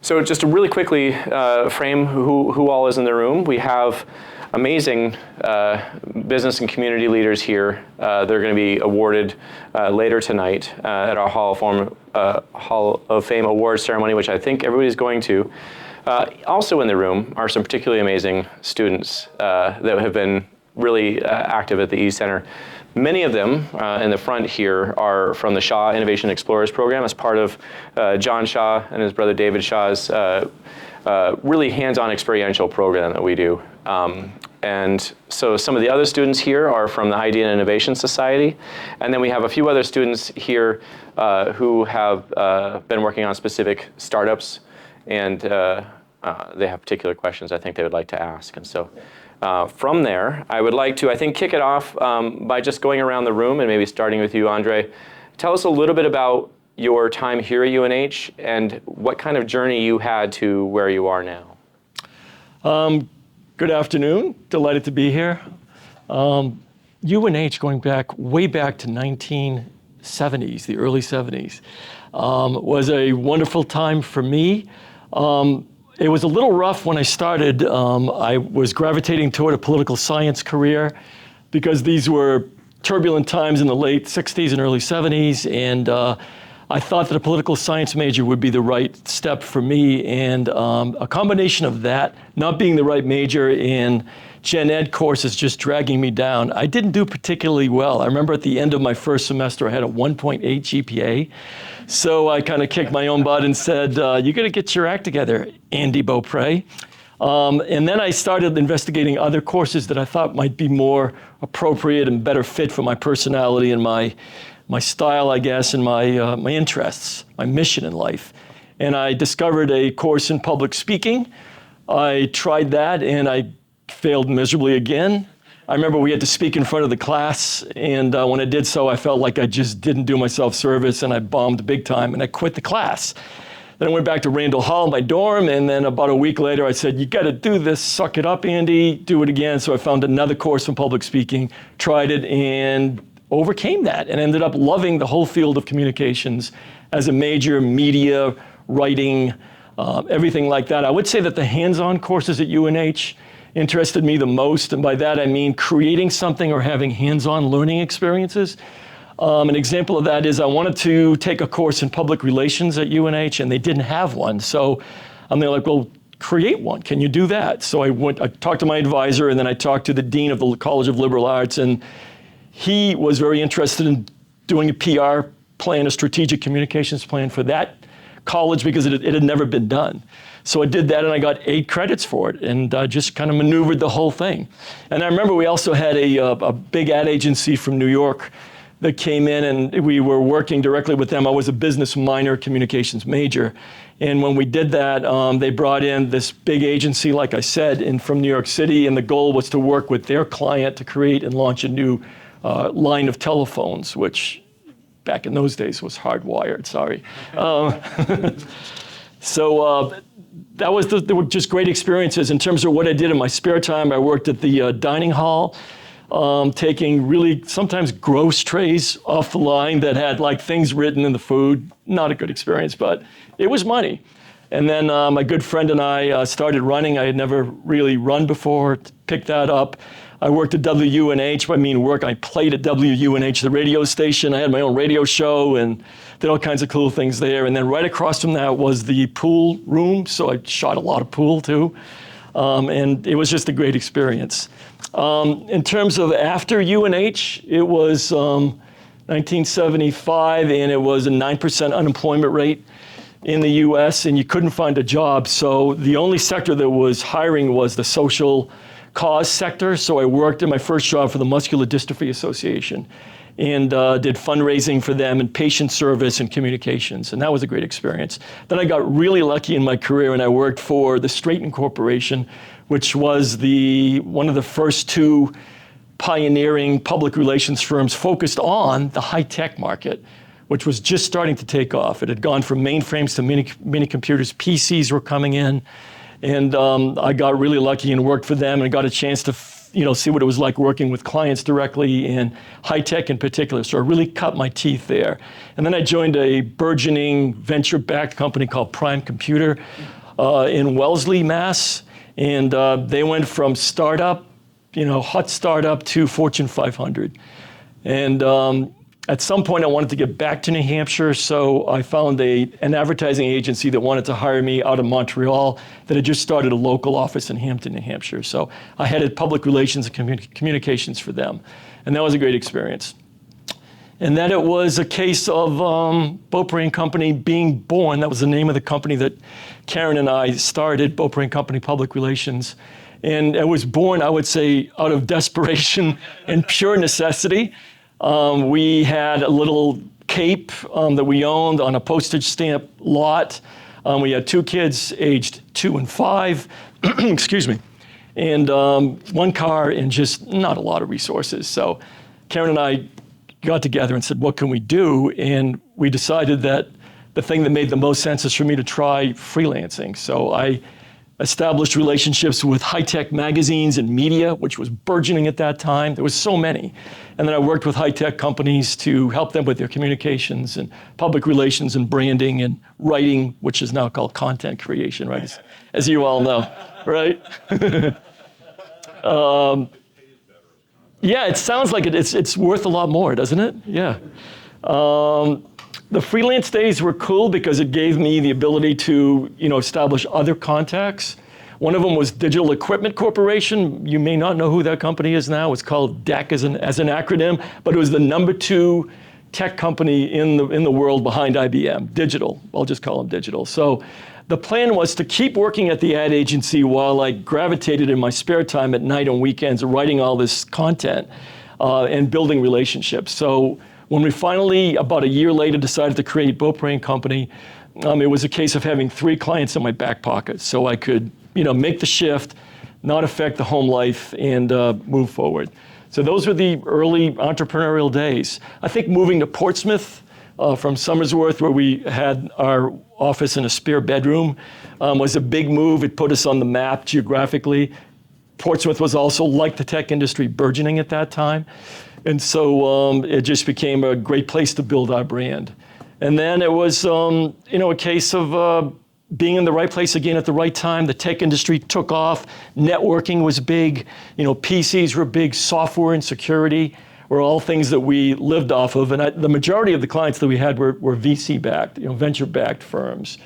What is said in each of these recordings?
So just to really quickly frame who all is in the room, we have amazing business and community leaders here. They're going to be awarded later tonight at our Hall of Fame Awards ceremony, which I think everybody's going to. Also in the room are some particularly amazing students that have been really active at the ECenter. Many of them in the front here are from the Shaw Innovation Explorers program as part of John Shaw and his brother David Shaw's really hands-on experiential program that we do. And so some of the other students here are from the Idea and Innovation Society. And then we have a few other students here who have been working on specific startups, and they have particular questions I think they would like to ask. And so from there, I would like to, I think, kick it off by just going around the room and maybe starting with you, Andre. Tell us a little bit about your time here at UNH and what kind of journey you had to where you are now. Good afternoon. Delighted to be here. UNH, going way back to 1970s, the early 70s, was a wonderful time for me. It was a little rough when I started. I was gravitating toward a political science career because these were turbulent times in the late 60s and early 70s, and I thought that a political science major would be the right step for me, and a combination of that, not being the right major, and gen ed courses just dragging me down. I didn't do particularly well. I remember at the end of my first semester, I had a 1.8 GPA. So I kind of kicked my own butt and said, you got to get your act together, Andy Beaupre. And then I started investigating other courses that I thought might be more appropriate and better fit for my personality and my style, I guess, and my interests, my mission in life. And I discovered a course in public speaking. I tried that and I failed miserably again. I remember we had to speak in front of the class, and when I did so, I felt like I just didn't do myself service, and I bombed big time, and I quit the class. Then I went back to Randall Hall, my dorm, and then about a week later, I said, you gotta do this, suck it up, Andy, do it again. So I found another course in public speaking, tried it, and overcame that, and ended up loving the whole field of communications as a major, media, writing, everything like that. I would say that the hands-on courses at UNH interested me the most, and by that I mean creating something or having hands-on learning experiences. An example of that is I wanted to take a course in public relations at UNH, and they didn't have one. So they're like, well, create one. Can you do that? So I talked to my advisor, and then I talked to the dean of the College of Liberal Arts, and he was very interested in doing a PR plan, a strategic communications plan for that college because it had never been done. So I did that, and I got 8 credits for it, and just kind of maneuvered the whole thing. And I remember we also had a big ad agency from New York that came in, and we were working directly with them. I was a business minor, communications major. And when we did that, they brought in this big agency, like I said, from New York City, and the goal was to work with their client to create and launch a new line of telephones, which back in those days was hardwired, sorry. So they were just great experiences. In terms of what I did in my spare time, I worked at the dining hall, taking really sometimes gross trays off the line that had like things written in the food. Not a good experience, but it was money. And then my good friend and I started running. I had never really run before, picked that up. I worked at WUNH. I mean work, I played at WUNH, the radio station. I had my own radio show and did all kinds of cool things there. And then right across from that was the pool room. So I shot a lot of pool too. And it was just a great experience. In terms of after UNH, it was 1975, and it was a 9% unemployment rate in the US, and you couldn't find a job. So the only sector that was hiring was the social cause sector. So I worked in my first job for the Muscular Dystrophy Association and did fundraising for them and patient service and communications. And that was a great experience. Then I got really lucky in my career, and I worked for the Straton Corporation, which was one of the first 2 pioneering public relations firms focused on the high-tech market, which was just starting to take off. It had gone from mainframes to mini computers. PCs were coming in. And I got really lucky and worked for them, and got a chance to see what it was like working with clients directly in high tech in particular. So I really cut my teeth there. And then I joined a burgeoning venture-backed company called Prime Computer. in Wellesley, Mass. And they went from startup, hot startup, to Fortune 500. And at some point, I wanted to get back to New Hampshire, so I found an advertising agency that wanted to hire me out of Montreal that had just started a local office in Hampton, New Hampshire. So I headed public relations and communications for them. And that was a great experience. And then it was a case of Beaupre & Company being born. That was the name of the company that Karen and I started, Beaupre & Company Public Relations. And it was born, I would say, out of desperation and pure necessity. We had a little cape that we owned on a postage stamp lot. We had 2 kids aged 2 and 5, excuse me, and 1 car and just not a lot of resources. So Karen and I got together and said, what can we do? And we decided that the thing that made the most sense is for me to try freelancing. So I established relationships with high-tech magazines and media, which was burgeoning at that time. There was so many. And then I worked with high-tech companies to help them with their communications and public relations and branding and writing, which is now called content creation, right? As you all know, right? Yeah, it sounds like it's worth a lot more, doesn't it? Yeah. The freelance days were cool because it gave me the ability to, establish other contacts. One of them was Digital Equipment Corporation. You may not know who that company is now. It's called DEC as an acronym, but it was the #2 tech company in the world behind IBM. Digital. I'll just call them Digital. So the plan was to keep working at the ad agency while I gravitated in my spare time at night and weekends writing all this content and building relationships. So when we finally, about a year later, decided to create Beaupre & Company, it was a case of having 3 clients in my back pocket so I could, make the shift, not affect the home life, and move forward. So those were the early entrepreneurial days. I think moving to Portsmouth from Somersworth, where we had our office in a spare bedroom, was a big move. It put us on the map geographically. Portsmouth was also, like the tech industry, burgeoning at that time. And so it just became a great place to build our brand. And then it was, a case of being in the right place again at the right time. The tech industry took off. Networking was big. PCs were big. Software and security were all things that we lived off of. And the majority of the clients that we had were VC-backed, venture-backed firms.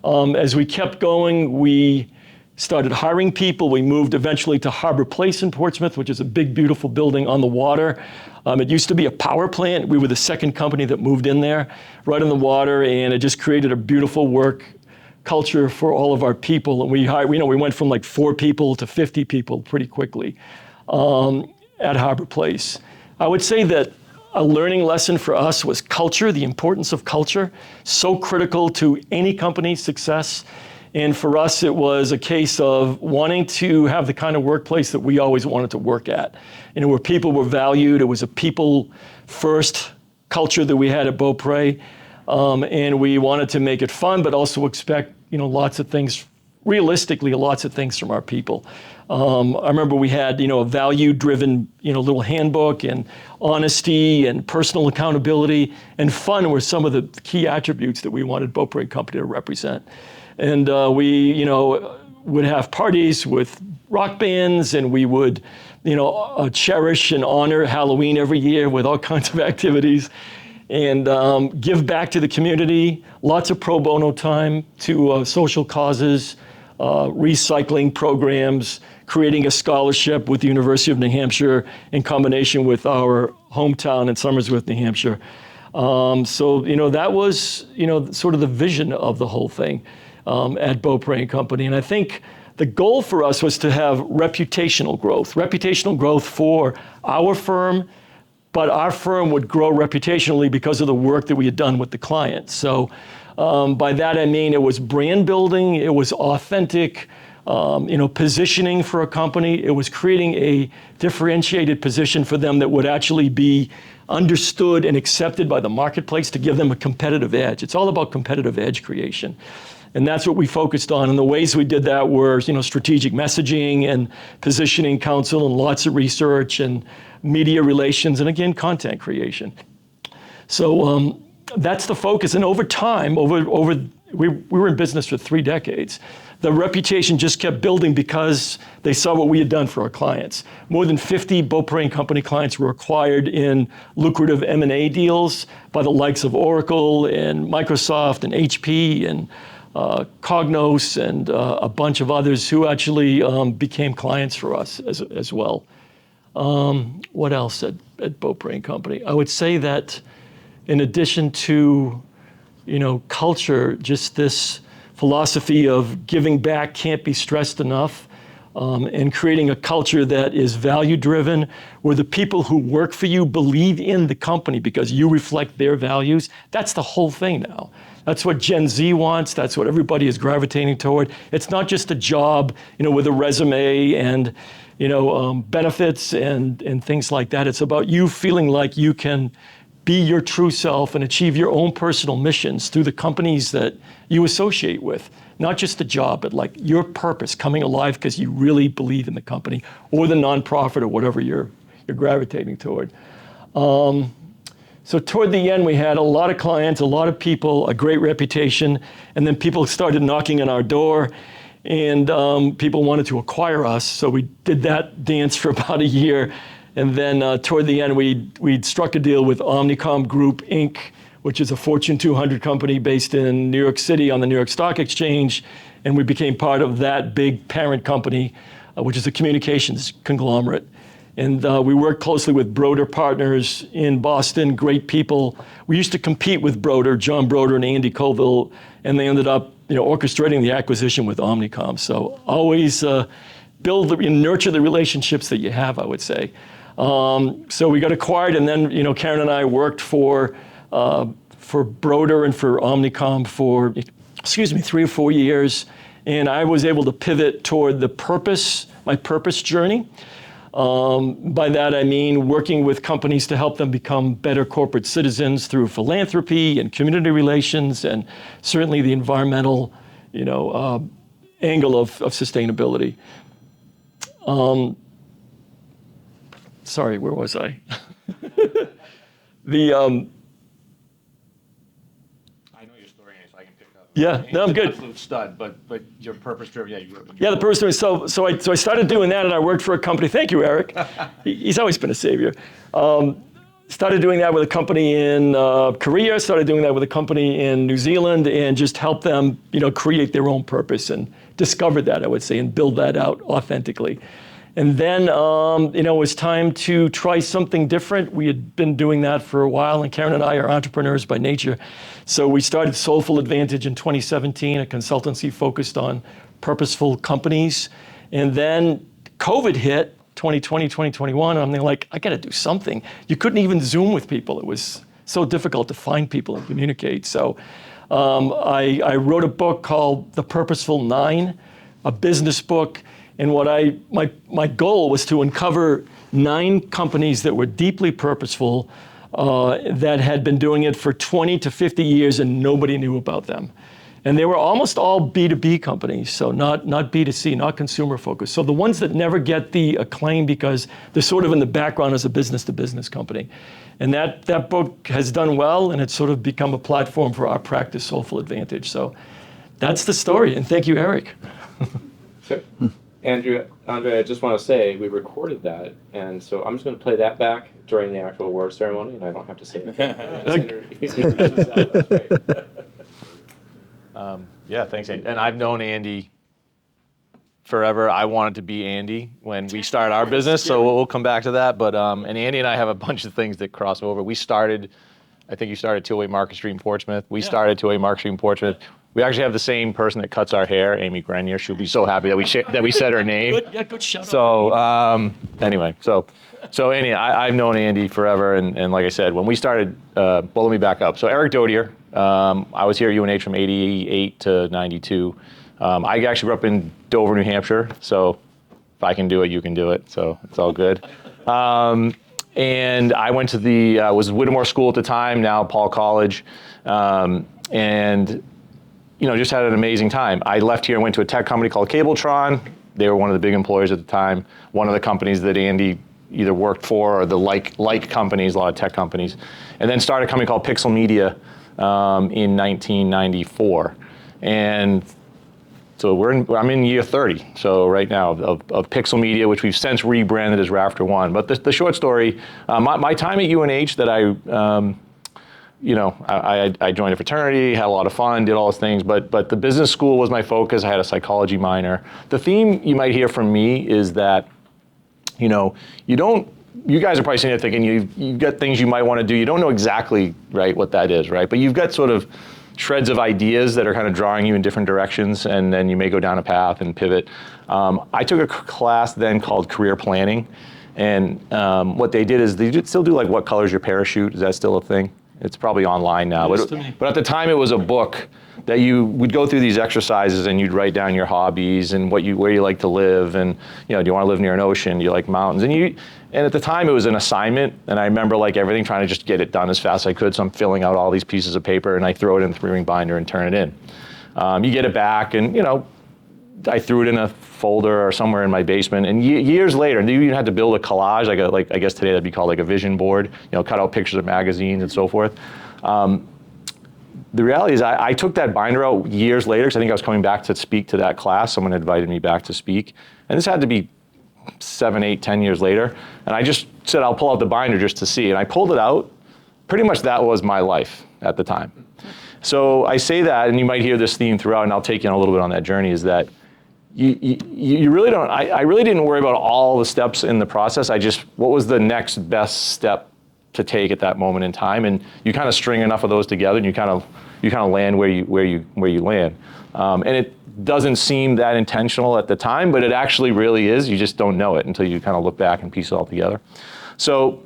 As we kept going, we started hiring people. We moved eventually to Harbor Place in Portsmouth, which is a big, beautiful building on the water. It used to be a power plant. We were the second company that moved in there, right on the water, and it just created a beautiful work culture for all of our people. And we went from like 4 people to 50 people pretty quickly at Harbor Place. I would say that a learning lesson for us was culture, the importance of culture, so critical to any company's success. And for us, it was a case of wanting to have the kind of workplace that we always wanted to work at, where people were valued. It was a people-first culture that we had at Beaupre, and we wanted to make it fun, but also expect, lots of things, realistically, lots of things from our people. I remember we had, a value-driven, little handbook, and honesty and personal accountability and fun were some of the key attributes that we wanted Beaupre & Company to represent. And we, would have parties with rock bands, and we would, cherish and honor Halloween every year with all kinds of activities, and give back to the community. Lots of pro bono time to social causes, recycling programs, creating a scholarship with the University of New Hampshire in combination with our hometown in Somersworth, New Hampshire. So, that was, sort of the vision of the whole thing. At Beaupre & Company. And I think the goal for us was to have reputational growth for our firm, but our firm would grow reputationally because of the work that we had done with the client. So by that I mean it was brand building, it was authentic, positioning for a company. It was creating a differentiated position for them that would actually be understood and accepted by the marketplace to give them a competitive edge. It's all about competitive edge creation. And that's what we focused on. And the ways we did that were, strategic messaging and positioning counsel and lots of research and media relations and, again, content creation. So that's the focus. And over time, over we were in business for 3 decades. The reputation just kept building because they saw what we had done for our clients. More than 50 Beaupre & Company clients were acquired in lucrative M&A deals by the likes of Oracle and Microsoft and HP and Cognos and a bunch of others who actually became clients for us as well. What else at Beaupre & Company? I would say that in addition to, culture, just this philosophy of giving back can't be stressed enough, and creating a culture that is value-driven, where the people who work for you believe in the company because you reflect their values. That's the whole thing now. That's what Gen Z wants. That's what everybody is gravitating toward. It's not just a job, with a resume and, benefits and things like that. It's about you feeling like you can be your true self and achieve your own personal missions through the companies that you associate with. Not just the job, but like your purpose coming alive because you really believe in the company or the nonprofit or whatever you're gravitating toward. So toward the end, we had a lot of clients, a lot of people, a great reputation, and then people started knocking on our door, and people wanted to acquire us. So we did that dance for about a year. And then toward the end, we'd struck a deal with Omnicom Group, Inc., which is a Fortune 200 company based in New York City on the New York Stock Exchange. And we became part of that big parent company, which is a communications conglomerate. And we worked closely with Broder Partners in Boston, great people. We used to compete with Broder, John Broder and Andy Colville, and they ended up orchestrating the acquisition with Omnicom. So always build and nurture the relationships that you have, I would say. So we got acquired, and then Karen and I worked for Broder and for Omnicom for 3 or 4 years, and I was able to pivot toward my purpose journey. By that I mean working with companies to help them become better corporate citizens through philanthropy and community relations, and certainly the environmental, angle of sustainability. Sorry, where was I? I know your story, so I can pick up. Yeah, no, I'm good. Absolute stud, but your purpose-driven, The person was so I started doing that, and I worked for a company. Thank you, Eric. He's always been a savior. Started doing that with a company in Korea. Started doing that with a company in New Zealand, and just helped them, create their own purpose and discovered that, I would say, and build that out authentically. And then, it was time to try something different. We had been doing that for a while, and Karen and I are entrepreneurs by nature. So we started Soulful Advantage in 2017, a consultancy focused on purposeful companies. And then COVID hit, 2020, 2021, and I'm like, I gotta do something. You couldn't even Zoom with people. It was so difficult to find people and communicate. So I wrote a book called The Purposeful 9, a business book. And my goal was to uncover 9 companies that were deeply purposeful, that had been doing it for 20 to 50 years and nobody knew about them. And they were almost all B2B companies, so not B2C, not consumer focused. So the ones that never get the acclaim because they're sort of in the background as a business-to-business company. And that book has done well, and it's sort of become a platform for our practice, Soulful Advantage. So that's the story, and thank you, Eric. Andre, I just want to say we recorded that, and so I'm just going to play that back during the actual award ceremony, and I don't have to say anything. Yeah, thanks, Andy. And I've known Andy forever. I wanted to be Andy when we started our business, so we'll come back to that. But and Andy and I have a bunch of things that cross over. I think you started 208 Market Street in Portsmouth. We started 208 Market Street in Portsmouth. We actually have the same person that cuts our hair, Amy Grenier. She'll be so happy that we said her name. Good shout out. So anyway, so Andy, I've known Andy forever, and like I said, when we started, let me back up. So Eric Dodier, I was here at UNH from 88 to 92. I actually grew up in Dover, New Hampshire, so if I can do it, you can do it, so it's all good. And I went to was Whittemore School at the time, now Paul College, and just had an amazing time. I left here and went to a tech company called Cabletron. They were one of the big employers at the time, one of the companies that Andy either worked for or the like companies, a lot of tech companies. And then started a company called Pixel Media in 1994. And so I'm in year 30, so right now, of Pixel Media, which we've since rebranded as Rafter One. But the short story, my time at UNH that I joined a fraternity, had a lot of fun, did all those things, but the business school was my focus. I had a psychology minor. The theme you might hear from me is that, you guys are probably sitting there thinking you've got things you might want to do. You don't know exactly, right, what that is, right? But you've got sort of shreds of ideas that are kind of drawing you in different directions, and then you may go down a path and pivot. I took a class then called career planning, and what they did is they still do like what color's your parachute? Is that still a thing? It's probably online now, but at the time it was a book that you would go through these exercises and you'd write down your hobbies and where you like to live, and do you want to live near an ocean? Do you like mountains? And at the time it was an assignment, and I remember like everything trying to just get it done as fast as I could. So I'm filling out all these pieces of paper and I throw it in the 3-ring binder and turn it in. You get it back, and I threw it in a folder or somewhere in my basement. And years later, and you even had to build a collage, like I guess today that'd be called like a vision board. Cut out pictures of magazines and so forth. The reality is I took that binder out years later because I think I was coming back to speak to that class. Someone invited me back to speak. And this had to be 7, 8, 10 years later. And I just said, I'll pull out the binder just to see. And I pulled it out. Pretty much that was my life at the time. So I say that, and you might hear this theme throughout, and I'll take you on a little bit on that journey, is that you really don't, I really didn't worry about all the steps in the process. What was the next best step to take at that moment in time? And you kind of string enough of those together, and you kind of land where you land. And it doesn't seem that intentional at the time, but it actually really is. You just don't know it until you kind of look back and piece it all together. So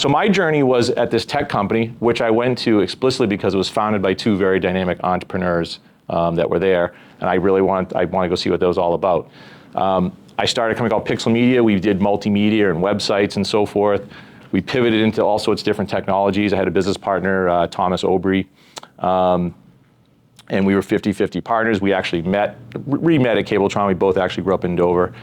my journey was at this tech company, which I went to explicitly because it was founded by 2 very dynamic entrepreneurs that were there, and I wanted to go see what that was all about. I started a company called Pixel Media. We did multimedia and websites and so forth. We pivoted into all sorts of different technologies. I had a business partner, Thomas Aubry, and we were 50-50 partners. We actually re-met at Cabletron. We both actually grew up in Dover.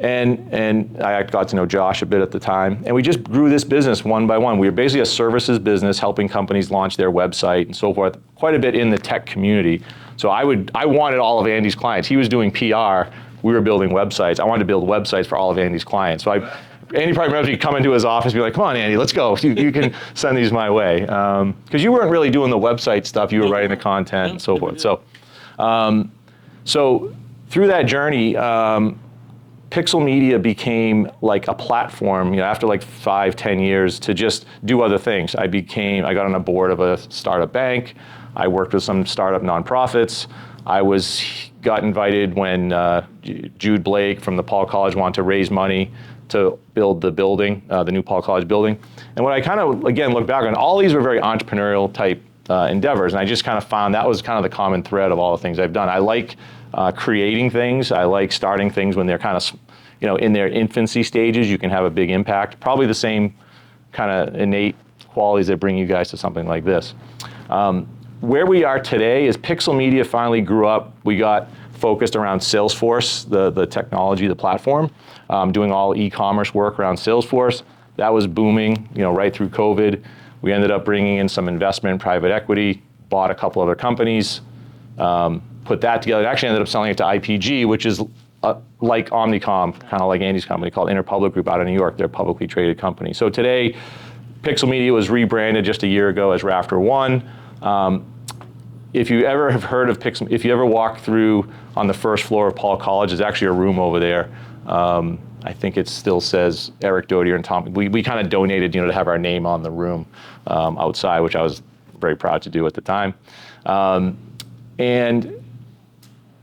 And I got to know Josh a bit at the time. And we just grew this business one by one. We were basically a services business helping companies launch their website and so forth, quite a bit in the tech community. So I wanted all of Andy's clients. He was doing PR. We were building websites. I wanted to build websites for all of Andy's clients. So Andy probably remembers me come into his office and be like, come on, Andy, let's go. You can send these my way. Because you weren't really doing the website stuff. You were writing the content and so forth. So through that journey, Pixel Media became like a platform, after like 5-10 years to just do other things. I got on a board of a startup bank. I worked with some startup nonprofits. I got invited when Jude Blake from the Paul College wanted to raise money to build the building, the new Paul College building. And when I kind of, again, look back on, all these were very entrepreneurial type endeavors. And I just kind of found that was kind of the common thread of all the things I've done. I like creating things. I like starting things when they're kind of, in their infancy stages. You can have a big impact. Probably the same kind of innate qualities that bring you guys to something like this. Where we are today is Pixel Media finally grew up. We got focused around Salesforce, the technology, the platform, doing all e-commerce work around Salesforce. That was booming, right through COVID. We ended up bringing in some investment, private equity, bought a couple other companies, put that together. It actually ended up selling it to IPG, which is like Omnicom, kind of like Andy's company, called Interpublic Group out of New York. They're a publicly traded company. So today, Pixel Media was rebranded just a year ago as Rafter One. If you ever have heard of Pixel, if you ever walk through on the first floor of Paul College, there's actually a room over there. I think it still says Eric Dodier and Tom. We kind of donated, to have our name on the room outside, which I was very proud to do at the time. And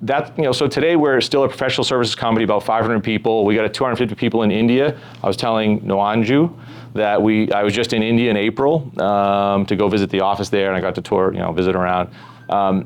that, so today we're still a professional services company, about 500 people. We got 250 people in India. I was telling Noanju that I was just in India in April to go visit the office there, and I got to tour, visit around. And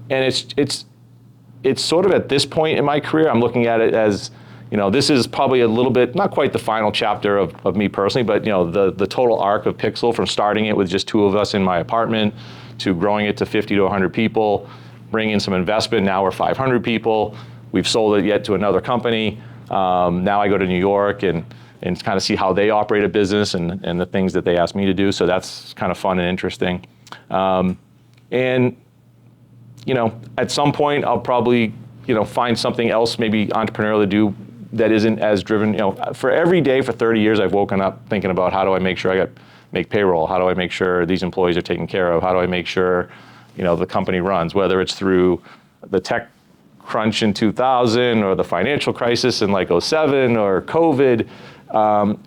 it's sort of at this point in my career, I'm looking at it as, this is probably a little bit, not quite the final chapter of me personally, but the total arc of Pixel, from starting it with just 2 of us in my apartment to growing it to 50 to 100 people, bringing in some investment. Now we're 500 people. We've sold it yet to another company. Now I go to New York and kind of see how they operate a business and the things that they ask me to do. So that's kind of fun and interesting. And at some point I'll probably, find something else, maybe entrepreneurial to do that isn't as driven. For every day for 30 years, I've woken up thinking about how do I make sure make payroll? How do I make sure these employees are taken care of? How do I make sure, the company runs, whether it's through the tech crunch in 2000 or the financial crisis in like '07 or COVID.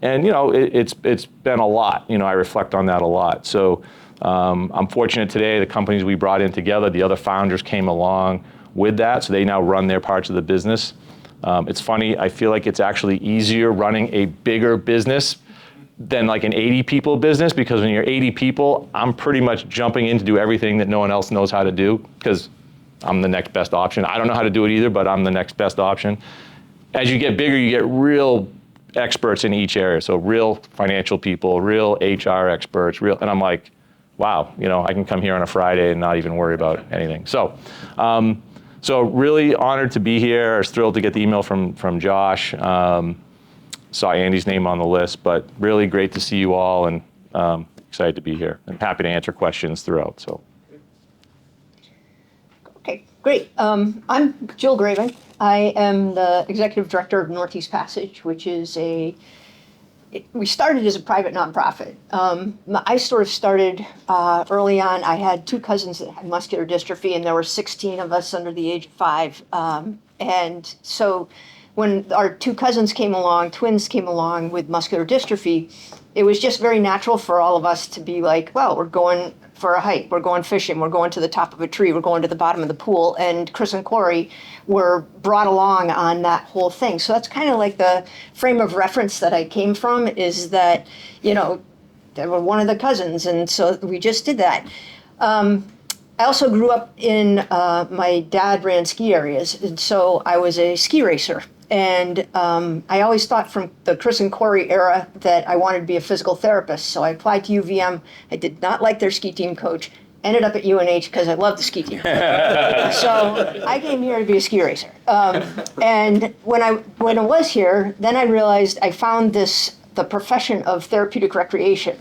It's been a lot. I reflect on that a lot. So I'm fortunate today, the companies we brought in together, the other founders came along with that, so they now run their parts of the business. It's funny, I feel like it's actually easier running a bigger business than like an 80 people business, because when you're 80 people, I'm pretty much jumping in to do everything that no one else knows how to do, because I'm the next best option. I don't know how to do it either, but I'm the next best option. As you get bigger, you get real experts in each area. So real financial people, real HR experts, and I'm like, wow, I can come here on a Friday and not even worry about anything. So really honored to be here. I was thrilled to get the email from Josh. Saw Andy's name on the list, but really great to see you all, and excited to be here and happy to answer questions throughout. So. Okay, great. I'm Jill Graven. I am the executive director of Northeast Passage, which is we started as a private nonprofit. I sort of started early on. I had two cousins that had muscular dystrophy, and there were 16 of us under the age of 5. And so when our two cousins came along, twins came along with muscular dystrophy, it was just very natural for all of us to be like, well, we're going for a hike, we're going fishing, we're going to the top of a tree, we're going to the bottom of the pool. And Chris and Corey were brought along on that whole thing. So that's kind of like the frame of reference that I came from, is that, they were one of the cousins. And so we just did that. I also grew up in, my dad ran ski areas. And so I was a ski racer. And I always thought from the Chris and Corey era that I wanted to be a physical therapist. So I applied to UVM. I did not like their ski team coach. Ended up at UNH because I love the ski team. So I came here to be a ski racer. And when I was here, then I realized I found the profession of therapeutic recreation.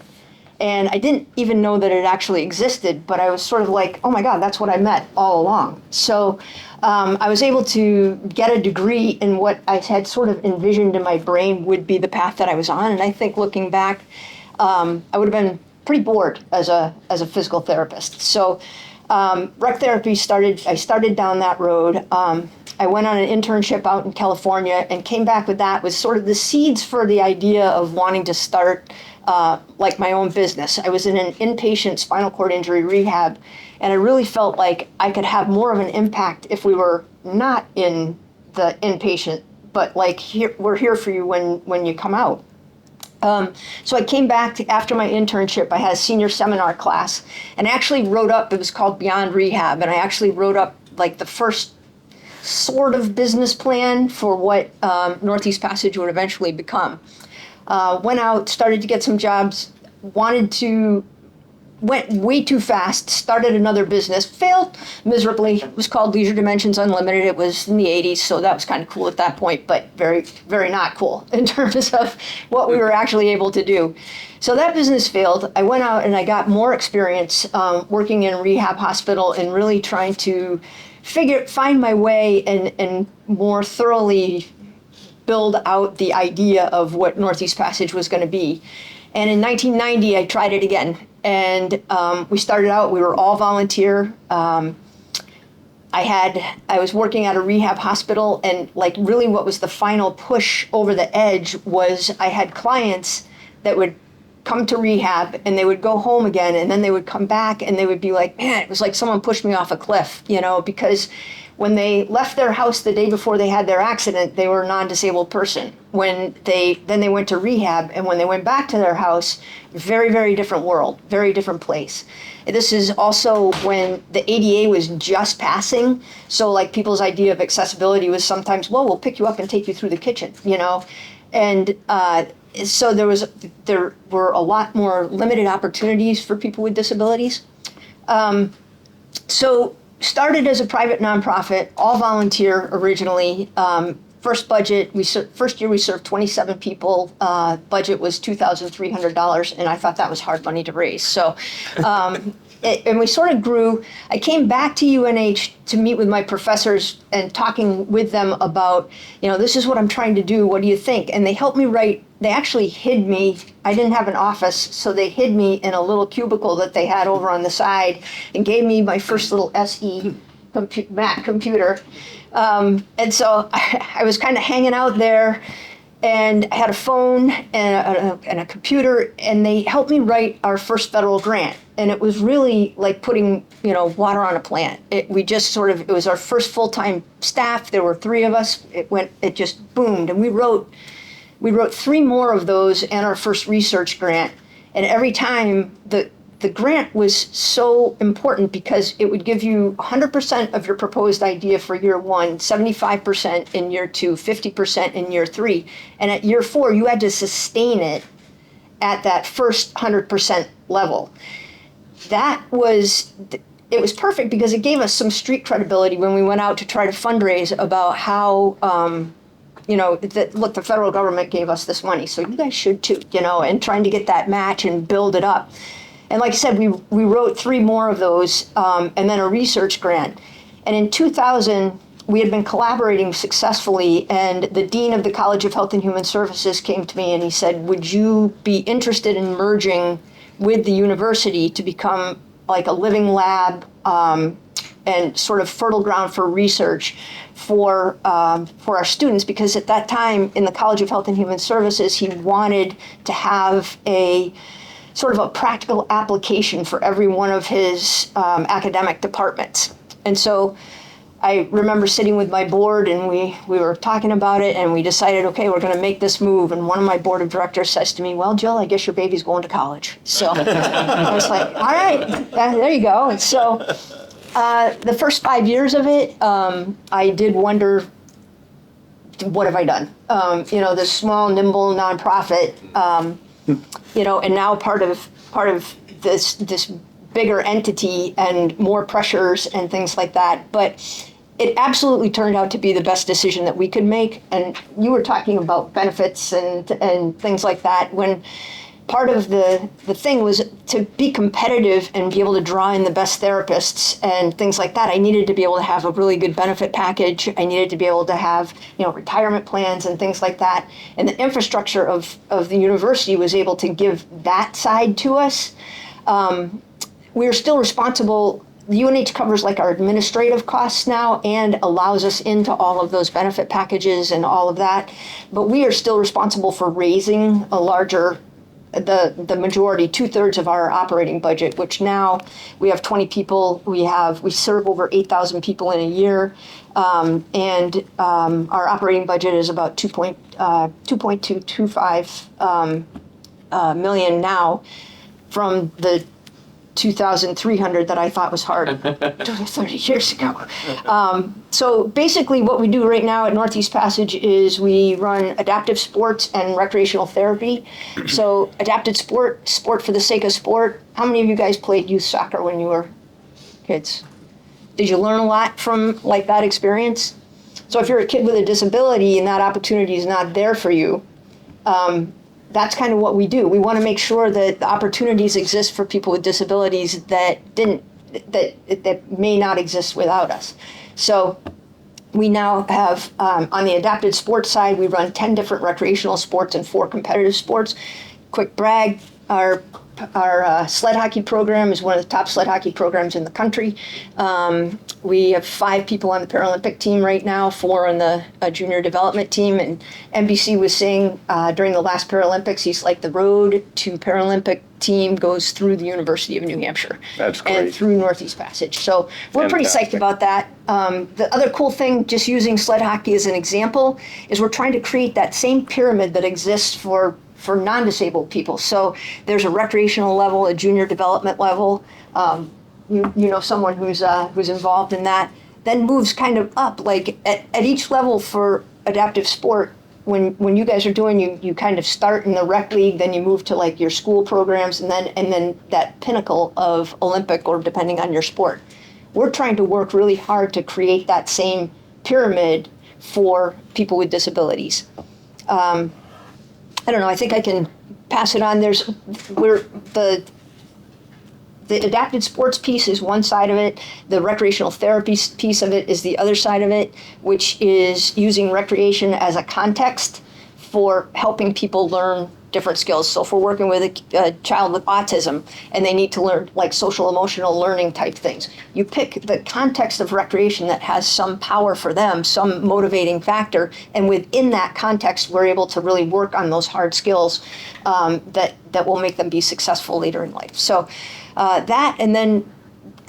And I didn't even know that it actually existed, but I was sort of like, oh my God, that's what I meant all along. So I was able to get a degree in what I had sort of envisioned in my brain would be the path that I was on. And I think looking back, I would have been pretty bored as a physical therapist. So rec therapy I started down that road. I went on an internship out in California and came back with that with sort of the seeds for the idea of wanting to start like my own business. I was in an inpatient spinal cord injury rehab, and I really felt like I could have more of an impact if we were not in the inpatient, but like we're here for you when you come out. So I came back after my internship. I had a senior seminar class, and I actually wrote up, it was called Beyond Rehab, and I actually wrote up like the first sort of business plan for what Northeast Passage would eventually become. Went out, started to get some jobs, went way too fast, started another business, failed miserably. It was called Leisure Dimensions Unlimited. It was in the 80s, so that was kind of cool at that point, but very, very not cool in terms of what we were actually able to do. So that business failed. I went out and I got more experience working in a rehab hospital and really trying to find my way and more thoroughly build out the idea of what Northeast Passage was going to be. And in 1990, I tried it again. And we started out, we were all volunteer. I was working at a rehab hospital, and like really what was the final push over the edge was I had clients that would come to rehab and they would go home again, and then they would come back and they would be like, man, it was like someone pushed me off a cliff, because when they left their house the day before they had their accident, they were a non-disabled person. Then they went to rehab, and when they went back to their house, very, very different world, very different place. And this is also when the ADA was just passing, so like people's idea of accessibility was sometimes, well, we'll pick you up and take you through the kitchen, and so there were a lot more limited opportunities for people with disabilities. So started as a private nonprofit, all volunteer originally. First year we served 27 people. Budget was $2,300, and I thought that was hard money to raise. So and we sort of grew. I came back to UNH to meet with my professors and talking with them about, this is what I'm trying to do. What do you think? And they helped me write. They actually hid me. I didn't have an office, so they hid me in a little cubicle that they had over on the side and gave me my first little SE Mac computer. And so I was kind of hanging out there, and I had a phone and a computer, and they helped me write our first federal grant. And it was really like putting, water on a plant. It was our first full-time staff. There were 3 of us. It just boomed. And we wrote 3 more of those and our first research grant. And every time the grant was so important because it would give you 100% of your proposed idea for year 1, 75% in year 2, 50% in year 3. And at year 4, you had to sustain it at that first 100% level. It was perfect because it gave us some street credibility when we went out to try to fundraise about how, look, the federal government gave us this money, so you guys should too, and trying to get that match and build it up. And like I said, we wrote 3 more of those, and then a research grant. And in 2000, we had been collaborating successfully, and the dean of the College of Health and Human Services came to me and he said, would you be interested in merging with the university to become like a living lab and sort of fertile ground for research for our students? Because at that time in the College of Health and Human Services, he wanted to have a sort of a practical application for every one of his academic departments. And so I remember sitting with my board and we were talking about it, and we decided, okay, we're going to make this move. And one of my board of directors says to me, well, Jill, I guess your baby's going to college. So I was like, all right, there you go. And so the first 5 years of it, I did wonder, what have I done? This small, nimble nonprofit, and now part of this bigger entity and more pressures and things like that. But it absolutely turned out to be the best decision that we could make. And you were talking about benefits and things like that. When part of the thing was to be competitive and be able to draw in the best therapists and things like that, I needed to be able to have a really good benefit package. I needed to be able to have, retirement plans and things like that. And the infrastructure of the university was able to give that side to us. We're still responsible. The UNH covers like our administrative costs now and allows us into all of those benefit packages and all of that. But we are still responsible for raising a larger, the majority, 2/3 of our operating budget, which now we have 20 people. We serve over 8,000 people in a year. And our operating budget is about 2.225 million now from the 2,300 that I thought was hard 30 years ago. So basically what we do right now at Northeast Passage is we run adaptive sports and recreational therapy. So adaptive sport for the sake of sport. How many of you guys played youth soccer when you were kids? Did you learn a lot from like that experience? So if you're a kid with a disability and that opportunity is not there for you, that's kind of what we do. We want to make sure that the opportunities exist for people with disabilities that may not exist without us. So we now have, on the adapted sports side, we run 10 different recreational sports and 4 competitive sports. Quick brag, our sled hockey program is one of the top sled hockey programs in the country. We have 5 people on the Paralympic team right now, 4 on the junior development team. And NBC was saying during the last Paralympics, he's like, the road to Paralympic team goes through the University of New Hampshire. That's great. And through Northeast Passage. So we're pretty psyched about that. The other cool thing, just using sled hockey as an example, is we're trying to create that same pyramid that exists for non-disabled people. So there's a recreational level, a junior development level. Someone who's involved in that, then moves kind of up. Like at each level for adaptive sport, when you guys are doing, you kind of start in the rec league, then you move to like your school programs, and then that pinnacle of Olympic, or depending on your sport. We're trying to work really hard to create that same pyramid for people with disabilities. I don't know. I think I can pass it on. The the adapted sports piece is one side of it. The recreational therapy piece of it is the other side of it, which is using recreation as a context for helping people learn different skills. So if we're working with a child with autism and they need to learn like social emotional learning type things, you pick the context of recreation that has some power for them, some motivating factor, and within that context we're able to really work on those hard skills that will make them be successful later in life. So that, and then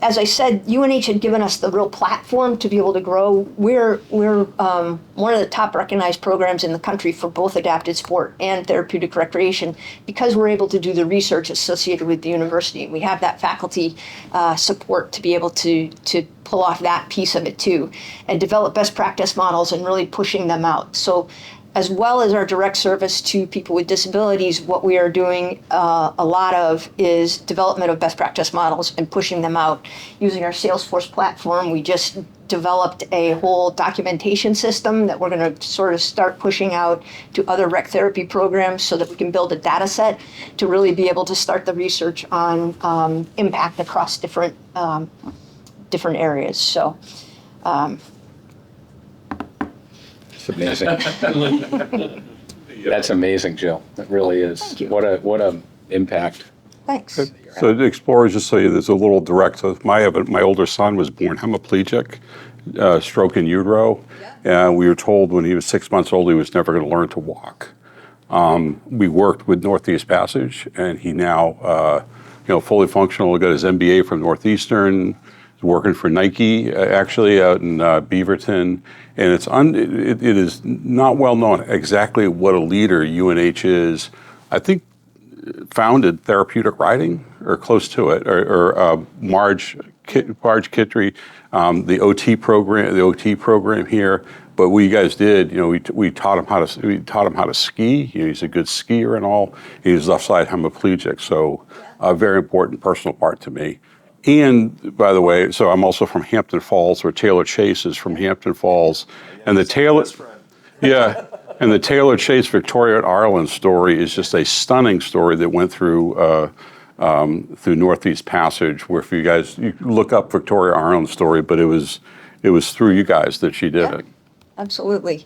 as I said, UNH had given us the real platform to be able to grow. We're one of the top recognized programs in the country for both adapted sport and therapeutic recreation because we're able to do the research associated with the university. We have that faculty support to be able to pull off that piece of it too, and develop best practice models and really pushing them out. So as well as our direct service to people with disabilities, what we are doing a lot of is development of best practice models and pushing them out. Using our Salesforce platform, we just developed a whole documentation system that we're going to sort of start pushing out to other rec therapy programs so that we can build a data set to really be able to start the research on impact across different areas. So. Amazing. That's amazing, Jill. It really is. Thank you. What a impact. Thanks. So the Explorers, just so you, there's a little direct. So my older son was born hemiplegic, stroke in utero, and we were told when he was 6 months old he was never going to learn to walk. We worked with Northeast Passage, and he now, fully functional. Got his MBA from Northeastern. He's working for Nike, actually, out in Beaverton. And it is not well known exactly what a leader UNH is. I think founded therapeutic riding or close to it, or Marge Kittry, the OT program here. But what you guys did, we taught him how to ski. He's a good skier and all. He's left side hemiplegic, so a very important personal part to me. And by the way, so I'm also from Hampton Falls, where Taylor Chase is from Hampton Falls, and the Taylor Chase Victoria and Ireland story is just a stunning story that went through Northeast Passage. Where if you look up Victoria Ireland story, but it was through you guys that she did it. Absolutely.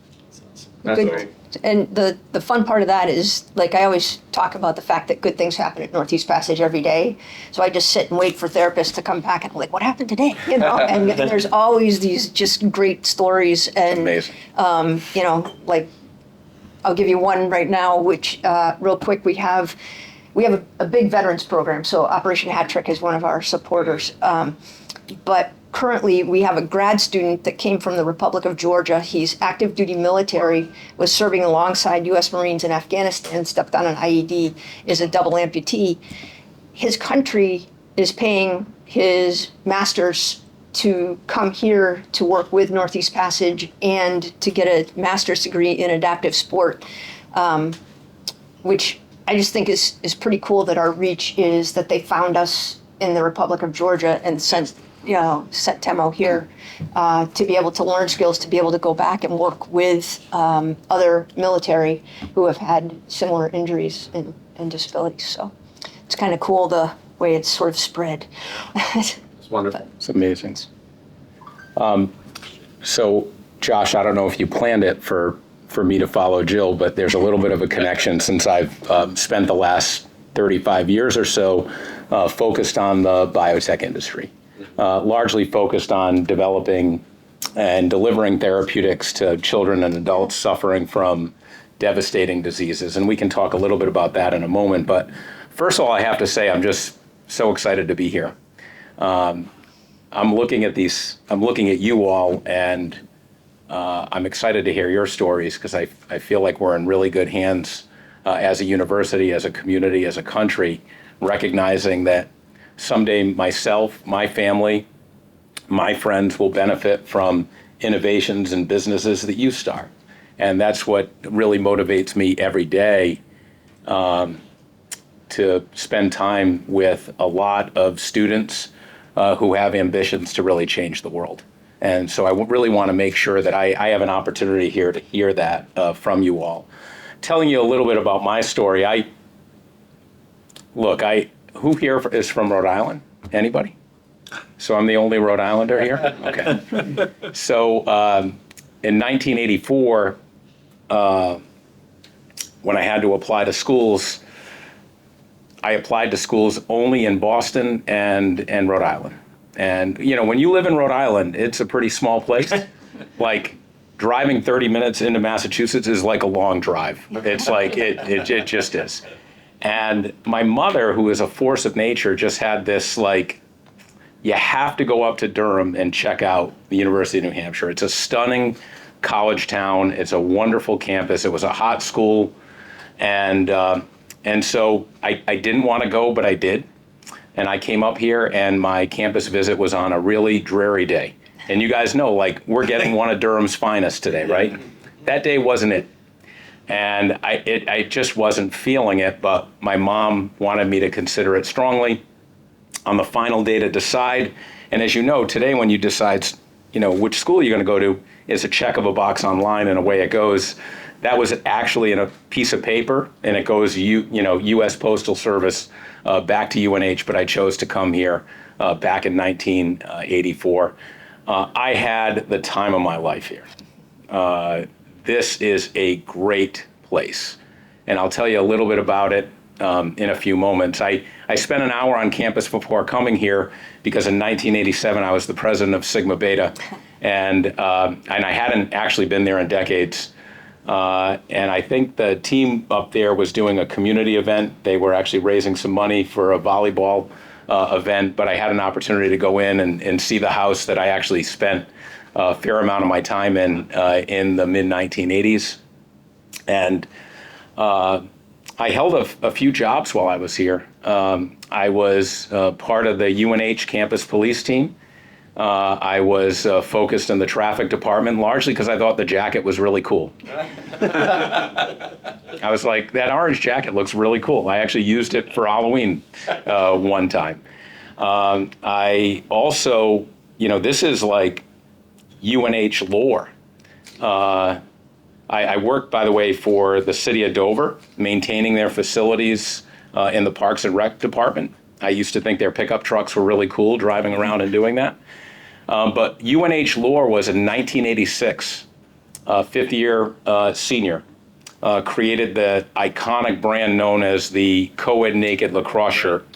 That's Good. great. And the fun part of that is, like, I always talk about the fact that good things happen at Northeast Passage every day. So I just sit and wait for therapists to come back and I'm like, what happened today? And there's always these just great stories. And, Amazing. Like, I'll give you one right now, which real quick, we have a big veterans program. So Operation Hat Trick is one of our supporters. But currently, we have a grad student that came from the Republic of Georgia. He's active duty military, was serving alongside U.S. Marines in Afghanistan, stepped on an IED, is a double amputee. His country is paying his master's to come here to work with Northeast Passage and to get a master's degree in adaptive sport, which I just think is pretty cool that our reach is that they found us in the Republic of Georgia and sent Temo here to be able to learn skills, to be able to go back and work with other military who have had similar injuries and disabilities. So it's kind of cool the way it's sort of spread. It's wonderful. It's amazing. So, Josh, I don't know if you planned it for me to follow Jill, but there's a little bit of a connection since I've spent the last 35 years or so focused on the biotech industry. Largely focused on developing and delivering therapeutics to children and adults suffering from devastating diseases. And we can talk a little bit about that in a moment. But first of all, I have to say I'm just so excited to be here. I'm looking at you all, and I'm excited to hear your stories because I feel like we're in really good hands as a university, as a community, as a country, recognizing that someday myself, my family, my friends will benefit from innovations and businesses that you start. And that's what really motivates me every day to spend time with a lot of students who have ambitions to really change the world. And so I really want to make sure that I have an opportunity here to hear that from you all. Telling you a little bit about my story, who here is from Rhode Island? Anybody? So I'm the only Rhode Islander here? Okay. So in 1984, when I had to apply to schools, I applied to schools only in Boston and Rhode Island. And, you know, when you live in Rhode Island, it's a pretty small place. Like, driving 30 minutes into Massachusetts is like a long drive. It's like, it just is. And my mother, who is a force of nature, just had this, like, you have to go up to Durham and check out the University of New Hampshire. It's a stunning college town. It's a wonderful campus. It was a hot school. And so I didn't want to go, but I did. And I came up here, and my campus visit was on a really dreary day. And you guys know, like, we're getting one of Durham's finest today, right? That day wasn't it. And I just wasn't feeling it, but my mom wanted me to consider it strongly on the final day to decide. And as you know, today when you decide, you know, which school you're going to go to, is a check of a box online and away it goes. That was actually in a piece of paper, and it goes, U.S. Postal Service back to UNH, but I chose to come here back in 1984. I had the time of my life here. This is a great place, and I'll tell you a little bit about it in a few moments. I spent an hour on campus before coming here because in 1987 I was the president of Sigma Beta, and I hadn't actually been there in decades. And I think the team up there was doing a community event. They were actually raising some money for a volleyball event, but I had an opportunity to go in and see the house that I actually spent a fair amount of my time in the mid-1980s. And I held a few jobs while I was here. I was part of the UNH campus police team. I was focused in the traffic department, largely because I thought the jacket was really cool. I was like, that orange jacket looks really cool. I actually used it for Halloween one time. I also, this is like UNH lore. I worked, by the way, for the city of Dover, maintaining their facilities in the Parks and Rec department. I used to think their pickup trucks were really cool, driving around and doing that. But UNH lore was in 1986, fifth-year senior, created the iconic brand known as the co-ed naked lacrosse shirt.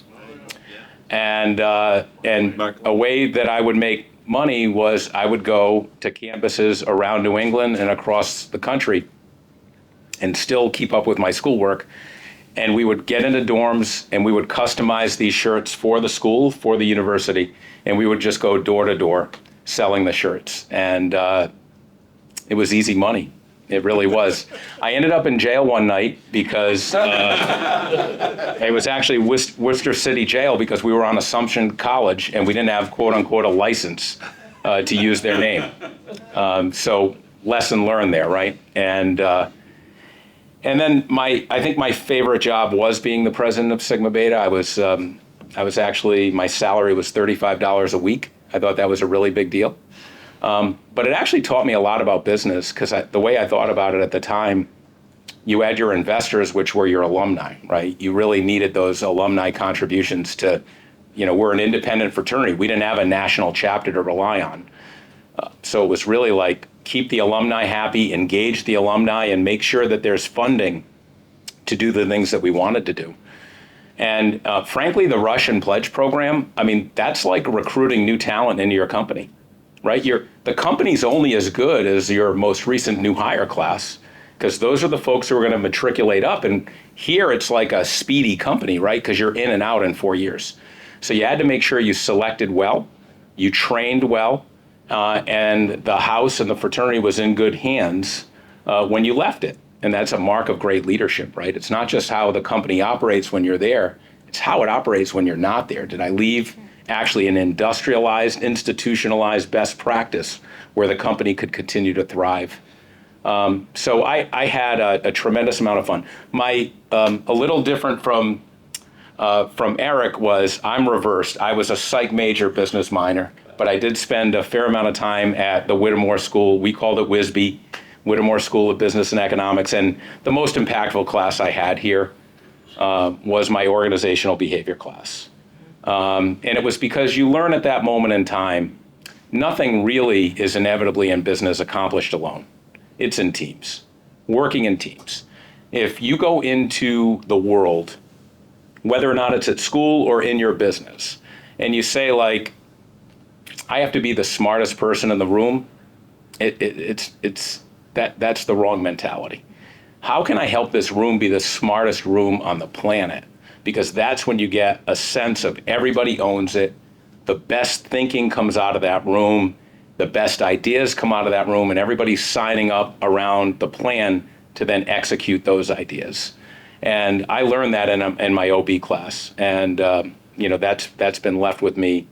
And a way that I would make money was I would go to campuses around New England and across the country and still keep up with my schoolwork. And we would get into dorms and we would customize these shirts for the school, for the university, and we would just go door to door selling the shirts. And it was easy money. It really was. I ended up in jail one night because it was actually Worcester City Jail because we were on Assumption College and we didn't have, quote unquote, a license to use their name. So lesson learned there, right? And then I think my favorite job was being the president of Sigma Beta. I was actually, my salary was $35 a week. I thought that was a really big deal. But it actually taught me a lot about business because the way I thought about it at the time, you had your investors, which were your alumni, right? You really needed those alumni contributions to, we're an independent fraternity. We didn't have a national chapter to rely on. So it was really like, keep the alumni happy, engage the alumni, and make sure that there's funding to do the things that we wanted to do. And frankly, the Rush and Pledge program, that's like recruiting new talent into your company, right? The company's only as good as your most recent new hire class, because those are the folks who are going to matriculate up. And here it's like a speedy company, right? Because you're in and out in 4 years. So you had to make sure you selected well, you trained well, and the house and the fraternity was in good hands when you left it. And that's a mark of great leadership, right? It's not just how the company operates when you're there, it's how it operates when you're not there. Did I leave actually an industrialized, institutionalized best practice where the company could continue to thrive? So I had a tremendous amount of fun. A little different from Eric was I'm reversed. I was a psych major, business minor, but I did spend a fair amount of time at the Whittemore School. We called it WISB, Whittemore School of Business and Economics. And the most impactful class I had here was my organizational behavior class. And it was because you learn at that moment in time, nothing really is inevitably in business accomplished alone. It's in teams, working in teams. If you go into the world, whether or not it's at school or in your business, and you say like, I have to be the smartest person in the room, that's the wrong mentality. How can I help this room be the smartest room on the planet? Because that's when you get a sense of everybody owns it, the best thinking comes out of that room, the best ideas come out of that room, and everybody's signing up around the plan to then execute those ideas. And I learned that in my OB class, and that's been left with me,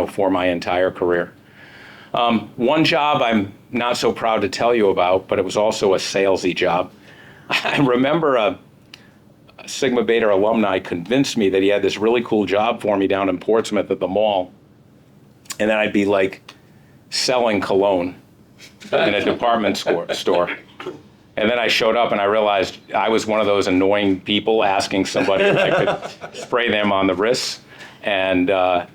for my entire career. One job I'm not so proud to tell you about, but it was also a salesy job. I remember a Sigma Beta alumni convinced me that he had this really cool job for me down in Portsmouth at the mall, and then I'd be like selling cologne in a department store. And then I showed up and I realized I was one of those annoying people asking somebody if I could spray them on the wrists. But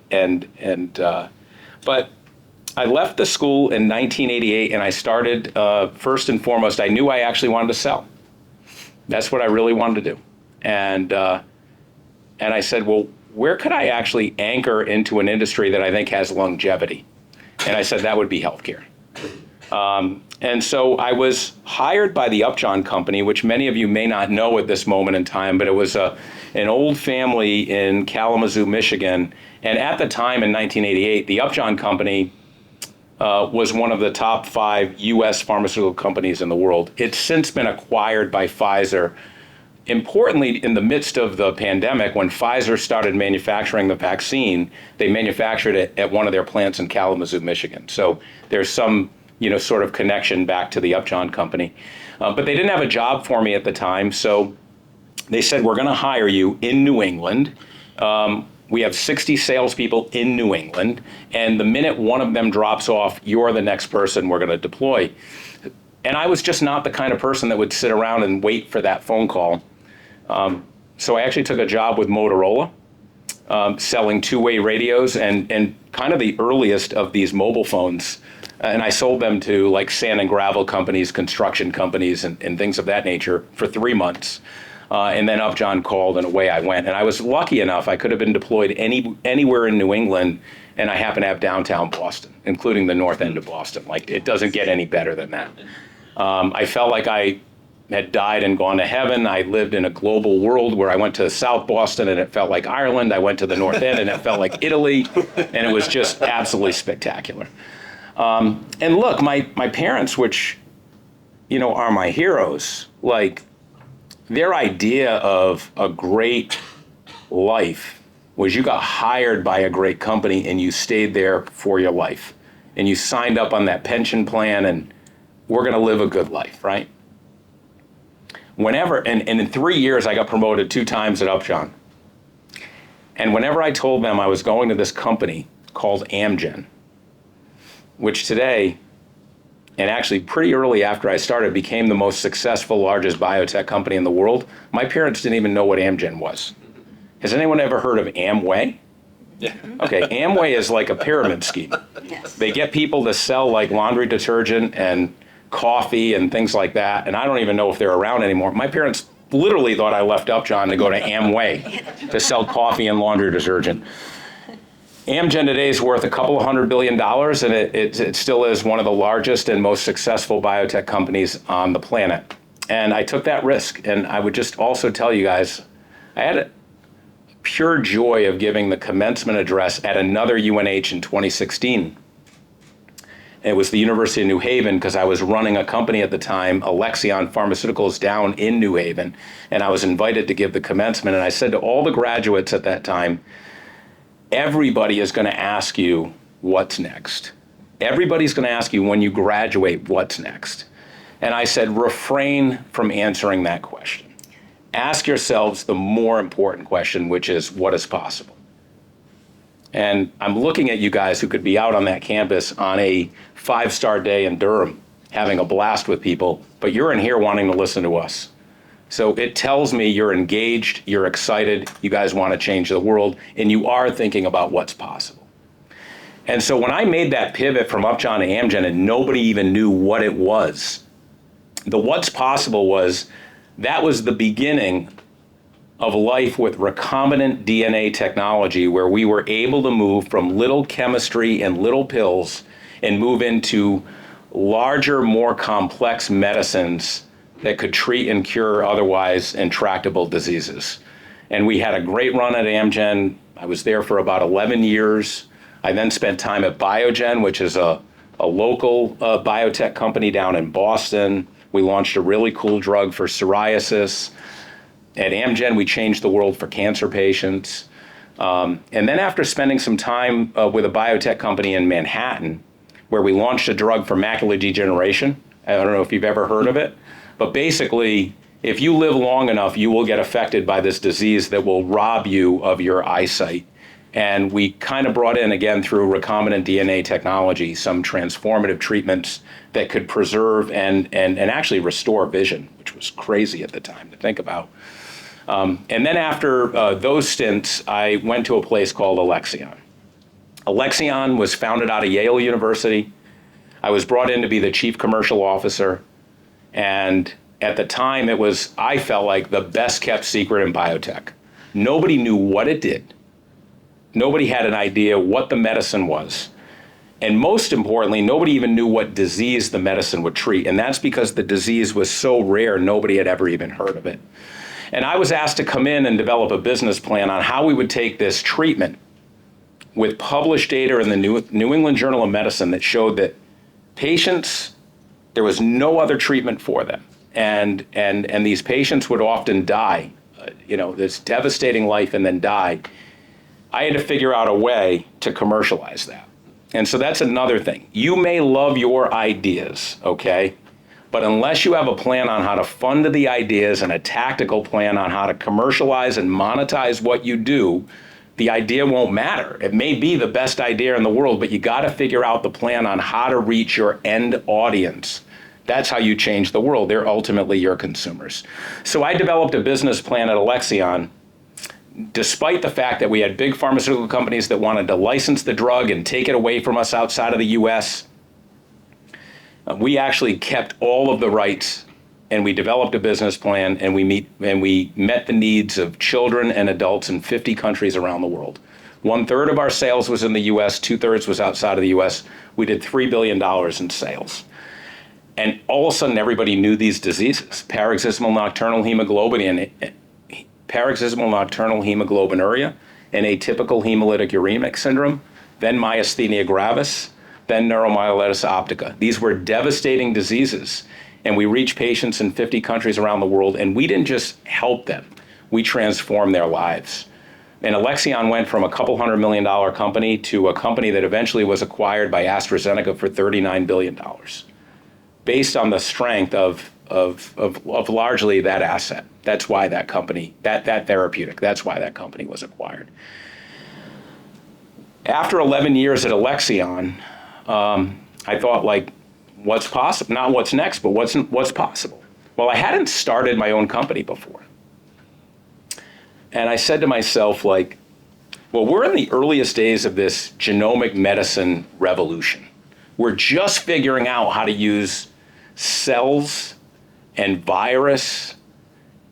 I left the school in 1988 and I started, first and foremost, I knew I actually wanted to sell. That's what I really wanted to do. And I said, well, where could I actually anchor into an industry that I think has longevity? And I said, that would be healthcare. And so I was hired by the Upjohn Company, which many of you may not know at this moment in time, but it was an old family in Kalamazoo, Michigan. And at the time in 1988, the Upjohn Company was one of the top 5 U.S. pharmaceutical companies in the world. It's since been acquired by Pfizer. Importantly, in the midst of the pandemic, when Pfizer started manufacturing the vaccine, they manufactured it at one of their plants in Kalamazoo, Michigan. So there's some sort of connection back to the Upjohn Company. But they didn't have a job for me at the time, so they said, we're going to hire you in New England. We have 60 salespeople in New England, and the minute one of them drops off, you're the next person we're going to deploy. And I was just not the kind of person that would sit around and wait for that phone call. So I actually took a job with Motorola, selling two-way radios and kind of the earliest of these mobile phones. And I sold them to like sand and gravel companies, construction companies, and things of that nature for 3 months. And then Upjohn called and away I went. And I was lucky enough, I could have been deployed anywhere in New England, and I happen to have downtown Boston, including the north end of Boston. Like, it doesn't get any better than that. I felt like I had died and gone to heaven. I lived in a global world where I went to South Boston and it felt like Ireland. I went to the North End and it felt like Italy, and it was just absolutely spectacular. And look, my parents, which, are my heroes, like, their idea of a great life was you got hired by a great company and you stayed there for your life. And you signed up on that pension plan and we're going to live a good life, right? Whenever, and in 3 years, I got promoted 2 times at Upjohn. And whenever I told them I was going to this company called Amgen, which today, and actually pretty early after I started, became the most successful, largest biotech company in the world, my parents didn't even know what Amgen was. Has anyone ever heard of Amway? Yeah. Okay, Amway is like a pyramid scheme. Yes. They get people to sell like laundry detergent and coffee and things like that, and I don't even know if they're around anymore. My parents literally thought I left Upjohn to go to Amway to sell coffee and laundry detergent. Amgen today is worth $200 billion, and it still is one of the largest and most successful biotech companies on the planet. And I took that risk, and I would just also tell you guys, I had a pure joy of giving the commencement address at another UNH in 2016. It was the University of New Haven because I was running a company at the time, Alexion Pharmaceuticals, down in New Haven, and I was invited to give the commencement. And I said to all the graduates at that time, everybody is going to ask you what's next. Everybody's going to ask you when you graduate what's next. And I said, refrain from answering that question. Ask yourselves the more important question, which is what is possible. And I'm looking at you guys who could be out on that campus on a 5-star day in Durham, having a blast with people, but you're in here wanting to listen to us. So it tells me you're engaged, you're excited, you guys want to change the world, and you are thinking about what's possible. And so when I made that pivot from Upjohn to Amgen and nobody even knew what it was, the what's possible was, that was the beginning of life with recombinant DNA technology, where we were able to move from little chemistry and little pills and move into larger, more complex medicines that could treat and cure otherwise intractable diseases. And we had a great run at Amgen. I was there for about 11 years. I then spent time at Biogen, which is a local biotech company down in Boston. We launched a really cool drug for psoriasis. At Amgen, we changed the world for cancer patients. And then after spending some time with a biotech company in Manhattan, where we launched a drug for macular degeneration. I don't know if you've ever heard of it, but basically, if you live long enough, you will get affected by this disease that will rob you of your eyesight. And we kind of brought in, again, through recombinant DNA technology, some transformative treatments that could preserve and actually restore vision, which was crazy at the time to think about. And then after those stints, I went to a place called Alexion. Alexion was founded out of Yale University. I was brought in to be the chief commercial officer. And at the time, it was, I felt like, the best kept secret in biotech. Nobody knew what it did. Nobody had an idea what the medicine was. And most importantly, nobody even knew what disease the medicine would treat. And that's because the disease was so rare, nobody had ever even heard of it. And I was asked to come in and develop a business plan on how we would take this treatment with published data in the New England Journal of Medicine that showed that patients, there was no other treatment for them. And these patients would often die, this devastating life, and then die. I had to figure out a way to commercialize that. And so that's another thing. You may love your ideas, okay? But unless you have a plan on how to fund the ideas and a tactical plan on how to commercialize and monetize what you do, the idea won't matter. It may be the best idea in the world, but you got to figure out the plan on how to reach your end audience. That's how you change the world. They're ultimately your consumers. So I developed a business plan at Alexion, despite the fact that we had big pharmaceutical companies that wanted to license the drug and take it away from us outside of the US. We actually kept all of the rights, and we developed a business plan, and we met the needs of children and adults in 50 countries around the world. 1/3 of our sales was in the US, 2/3 was outside of the US. We did $3 billion in sales. And all of a sudden, everybody knew these diseases: paroxysmal nocturnal hemoglobinuria, and atypical hemolytic uremic syndrome, then myasthenia gravis, then neuromyelitis optica. These were devastating diseases, and we reached patients in 50 countries around the world, and we didn't just help them, we transformed their lives. And Alexion went from a couple $100 million company to a company that eventually was acquired by AstraZeneca for $39 billion, based on the strength of largely that asset. That's why that company, that therapeutic, that's why that company was acquired. After 11 years at Alexion, I thought, like, what's possible? Not what's next, but what's possible? Well, I hadn't started my own company before. And I said to myself, like, well, we're in the earliest days of this genomic medicine revolution. We're just figuring out how to use cells and virus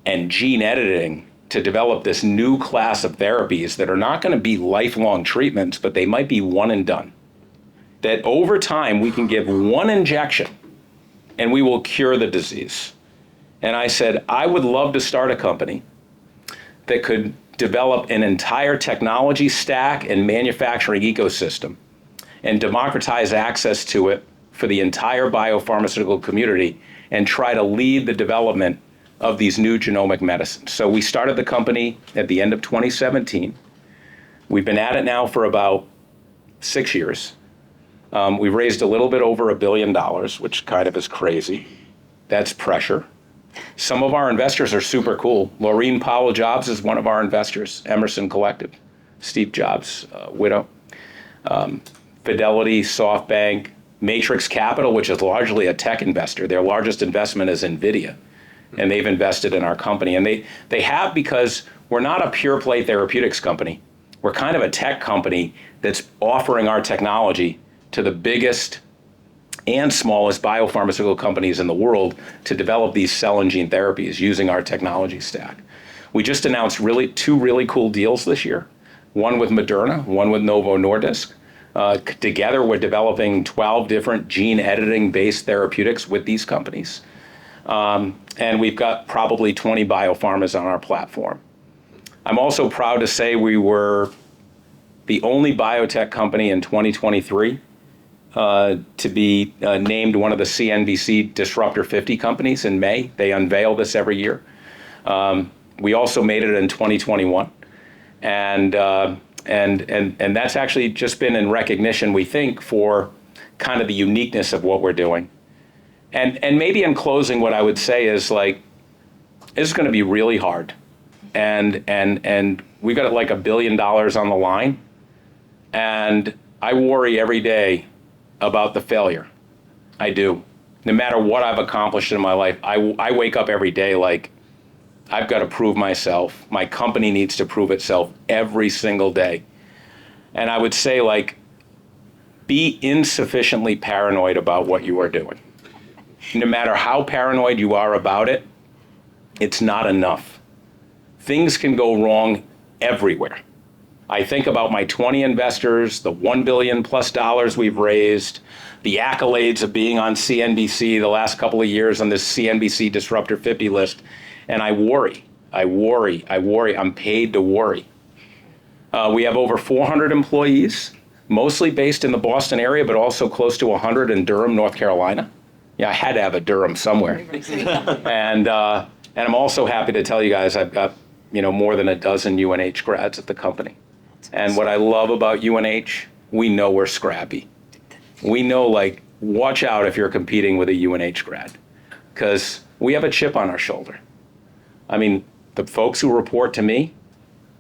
and gene editing to develop this new class of therapies that are not going to be lifelong treatments, but they might be one and done. That over time, we can give one injection and we will cure the disease. And I said, I would love to start a company that could develop an entire technology stack and manufacturing ecosystem and democratize access to it for the entire biopharmaceutical community and try to lead the development of these new genomic medicines. So we started the company at the end of 2017. We've been at it now for about 6 years. We've raised a little bit over $1 billion, which kind of is crazy. That's pressure. Some of our investors are super cool. Laureen Powell Jobs is one of our investors, Emerson Collective, Steve Jobs' widow. Fidelity, SoftBank, Matrix Capital, which is largely a tech investor. Their largest investment is NVIDIA. and they've invested in our company. And they have because we're not a pure play therapeutics company. We're kind of a tech company that's offering our technology to the biggest and smallest biopharmaceutical companies in the world to develop these cell and gene therapies using our technology stack. We just announced two really cool deals this year, one with Moderna, one with Novo Nordisk. Together, we're developing 12 different gene editing based therapeutics with these companies. And we've got probably 20 biopharmas on our platform. I'm also proud to say we were the only biotech company in 2023 to be named one of the CNBC Disruptor 50 companies in May. They unveil this every year. We also made it in 2021. And that's actually just been in recognition, we think, for kind of the uniqueness of what we're doing. And maybe in closing, what I would say is like, it's going to be really hard. And we got like $1 billion on the line. And I worry every day about the failure. I do. No matter what I've accomplished in my life, I wake up every day like, I've got to prove myself. My company needs to prove itself every single day. And I would say, like, be insufficiently paranoid about what you are doing. No matter how paranoid you are about it, it's not enough. Things can go wrong everywhere. I think about my 20 investors, the $1 billion plus we've raised, the accolades of being on CNBC the last couple of years on this CNBC Disruptor 50 list, and I worry. I'm paid to worry. We have over 400 employees, mostly based in the Boston area, but also close to 100 in Durham, North Carolina. Yeah, I had to have a Durham somewhere. And I'm also happy to tell you guys I've got more than a dozen UNH grads at the company. And what I love about UNH, we know we're scrappy. We know, like, watch out if you're competing with a UNH grad, because we have a chip on our shoulder. I mean, the folks who report to me,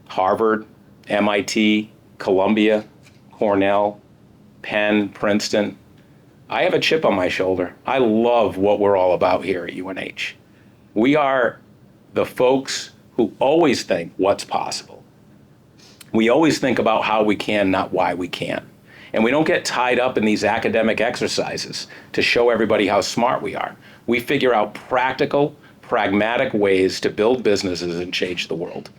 Harvard, MIT, Columbia, Cornell, Penn, Princeton, I have a chip on my shoulder. I love what we're all about here at UNH. We are the folks who always think what's possible. We always think about how we can, not why we can't. And we don't get tied up in these academic exercises to show everybody how smart we are. We figure out practical, pragmatic ways to build businesses and change the world.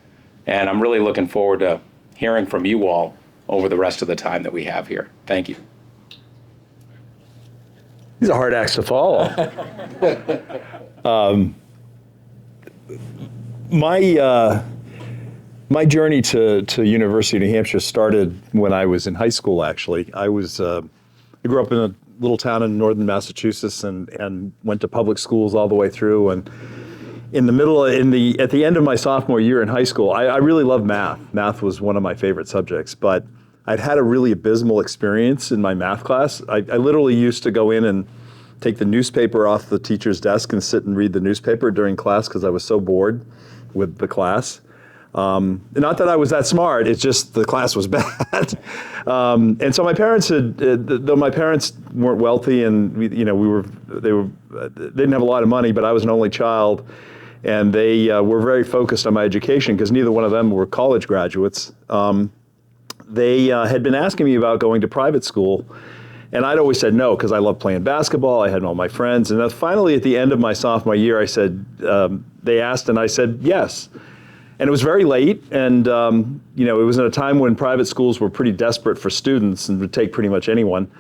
And I'm really looking forward to hearing from you all over the rest of the time that we have here. Thank you. These are hard acts to follow. My journey to University of New Hampshire started when I was in high school, actually. I grew up in a little town in northern Massachusetts and went to public schools all the way through. And at the end of my sophomore year in high school, I really loved math. Math was one of my favorite subjects, but I'd had a really abysmal experience in my math class. I literally used to go in and take the newspaper off the teacher's desk and sit and read the newspaper during class because I was so bored with the class. Not that I was that smart, it's just the class was bad. And so my parents though my parents weren't wealthy and they didn't have a lot of money, but I was an only child. And they were very focused on my education because neither one of them were college graduates. They had been asking me about going to private school, and I'd always said no because I loved playing basketball. I had all my friends, and then finally at the end of my sophomore year, I said they asked, and I said yes. And it was very late, and it was at a time when private schools were pretty desperate for students and would take pretty much anyone.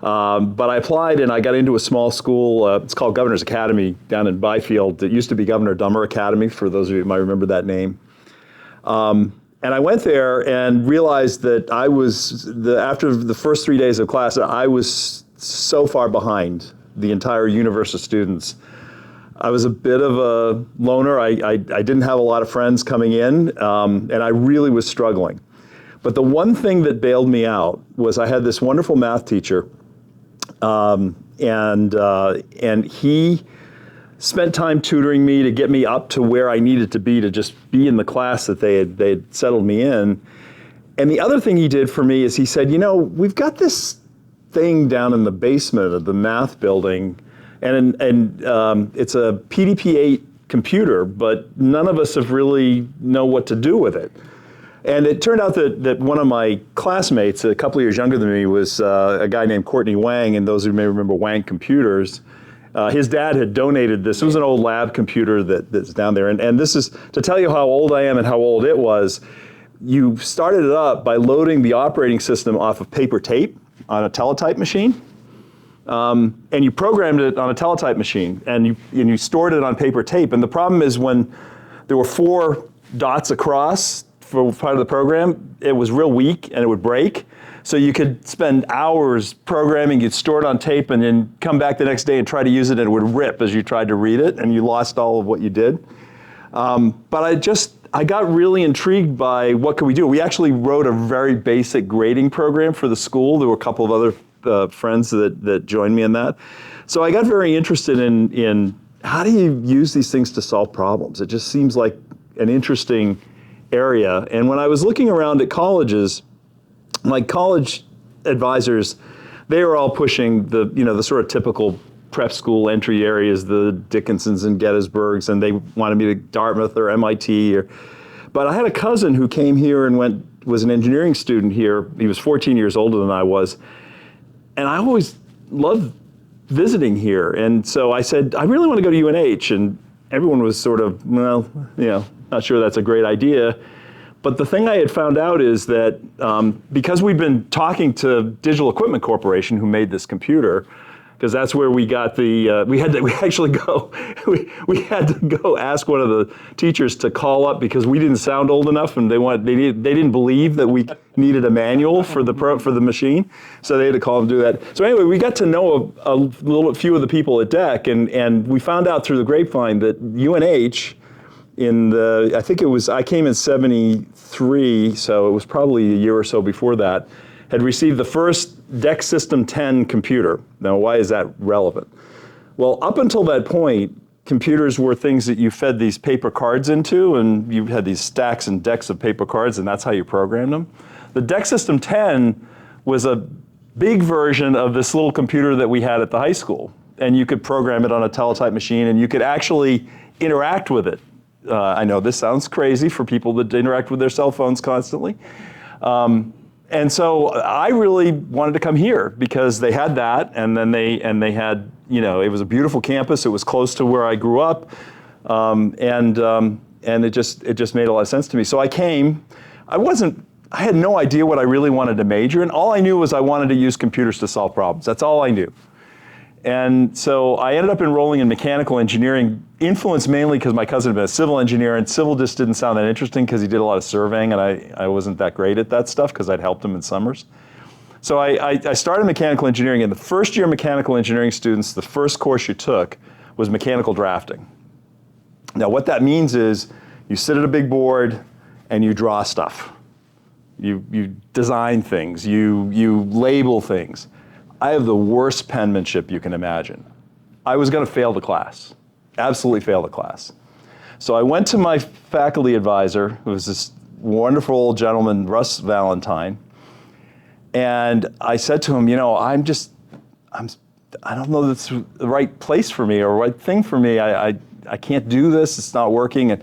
But I applied and I got into a small school. It's called Governor's Academy down in Byfield. It used to be Governor Dummer Academy, for those of you who might remember that name. And I went there and realized that after the first 3 days of class, I was so far behind the entire universe of students. I was a bit of a loner. I didn't have a lot of friends coming in, and I really was struggling. But the one thing that bailed me out was I had this wonderful math teacher, and he spent time tutoring me to get me up to where I needed to be just be in the class that they had settled me in. And the other thing he did for me is he said, we've got this thing down in the basement of the math building, and it's a PDP-8 computer, but none of us have really know what to do with it. And it turned out that one of my classmates, a couple of years younger than me, was a guy named Courtney Wang, and those who may remember Wang Computers. His dad had donated this. It was an old lab computer that's down there. And this is, to tell you how old I am and how old it was, you started it up by loading the operating system off of paper tape on a teletype machine. And you programmed it on a teletype machine, and you stored it on paper tape. And the problem is when there were 4 dots across for part of the program, it was real weak and it would break. So you could spend hours programming, you'd store it on tape, and then come back the next day and try to use it, and it would rip as you tried to read it, and you lost all of what you did. But I got really intrigued by what could we do. We actually wrote a very basic grading program for the school. There were a couple of other friends that joined me in that. So I got very interested in how do you use these things to solve problems? It just seems like an interesting area. And when I was looking around at colleges, my college advisors, they were all pushing the sort of typical prep school entry areas, the Dickinsons and Gettysburgs, and they wanted me to Dartmouth or MIT. But I had a cousin who came here and was an engineering student here. He was 14 years older than I was. And I always loved visiting here. And so I said, I really want to go to UNH. And everyone was sort of, well, not sure that's a great idea. But the thing I had found out is that because we've been talking to Digital Equipment Corporation, who made this computer, because that's where we got we had to go ask one of the teachers to call up because we didn't sound old enough, and they didn't believe that we needed a manual for the machine, so they had to call and do that. So anyway, we got to know a few of the people at DEC, and we found out through the grapevine that UNH, I came in '73, so it was probably a year or so before that, had received the first DEC System 10 computer. Now, why is that relevant? Well, up until that point, computers were things that you fed these paper cards into, and you had these stacks and decks of paper cards, and that's how you programmed them. The DEC System 10 was a big version of this little computer that we had at the high school, and you could program it on a teletype machine, and you could actually interact with it. I know this sounds crazy for people that interact with their cell phones constantly. And so I really wanted to come here because they had that, and then they had, it was a beautiful campus. It was close to where I grew up, and it just made a lot of sense to me. So I came. I had no idea what I really wanted to major in. All I knew was I wanted to use computers to solve problems. That's all I knew. And so I ended up enrolling in mechanical engineering, influenced mainly because my cousin had been a civil engineer, and civil just didn't sound that interesting because he did a lot of surveying, and I wasn't that great at that stuff because I'd helped him in summers. So I started mechanical engineering, and the first year mechanical engineering students, the first course you took was mechanical drafting. Now what that means is you sit at a big board and you draw stuff. You design things, you label things. I have the worst penmanship you can imagine. I was going to fail the class, absolutely fail the class. So I went to my faculty advisor, who was this wonderful old gentleman, Russ Valentine, and I said to him, I don't know that's the right place for me or right thing for me. I can't do this, it's not working. And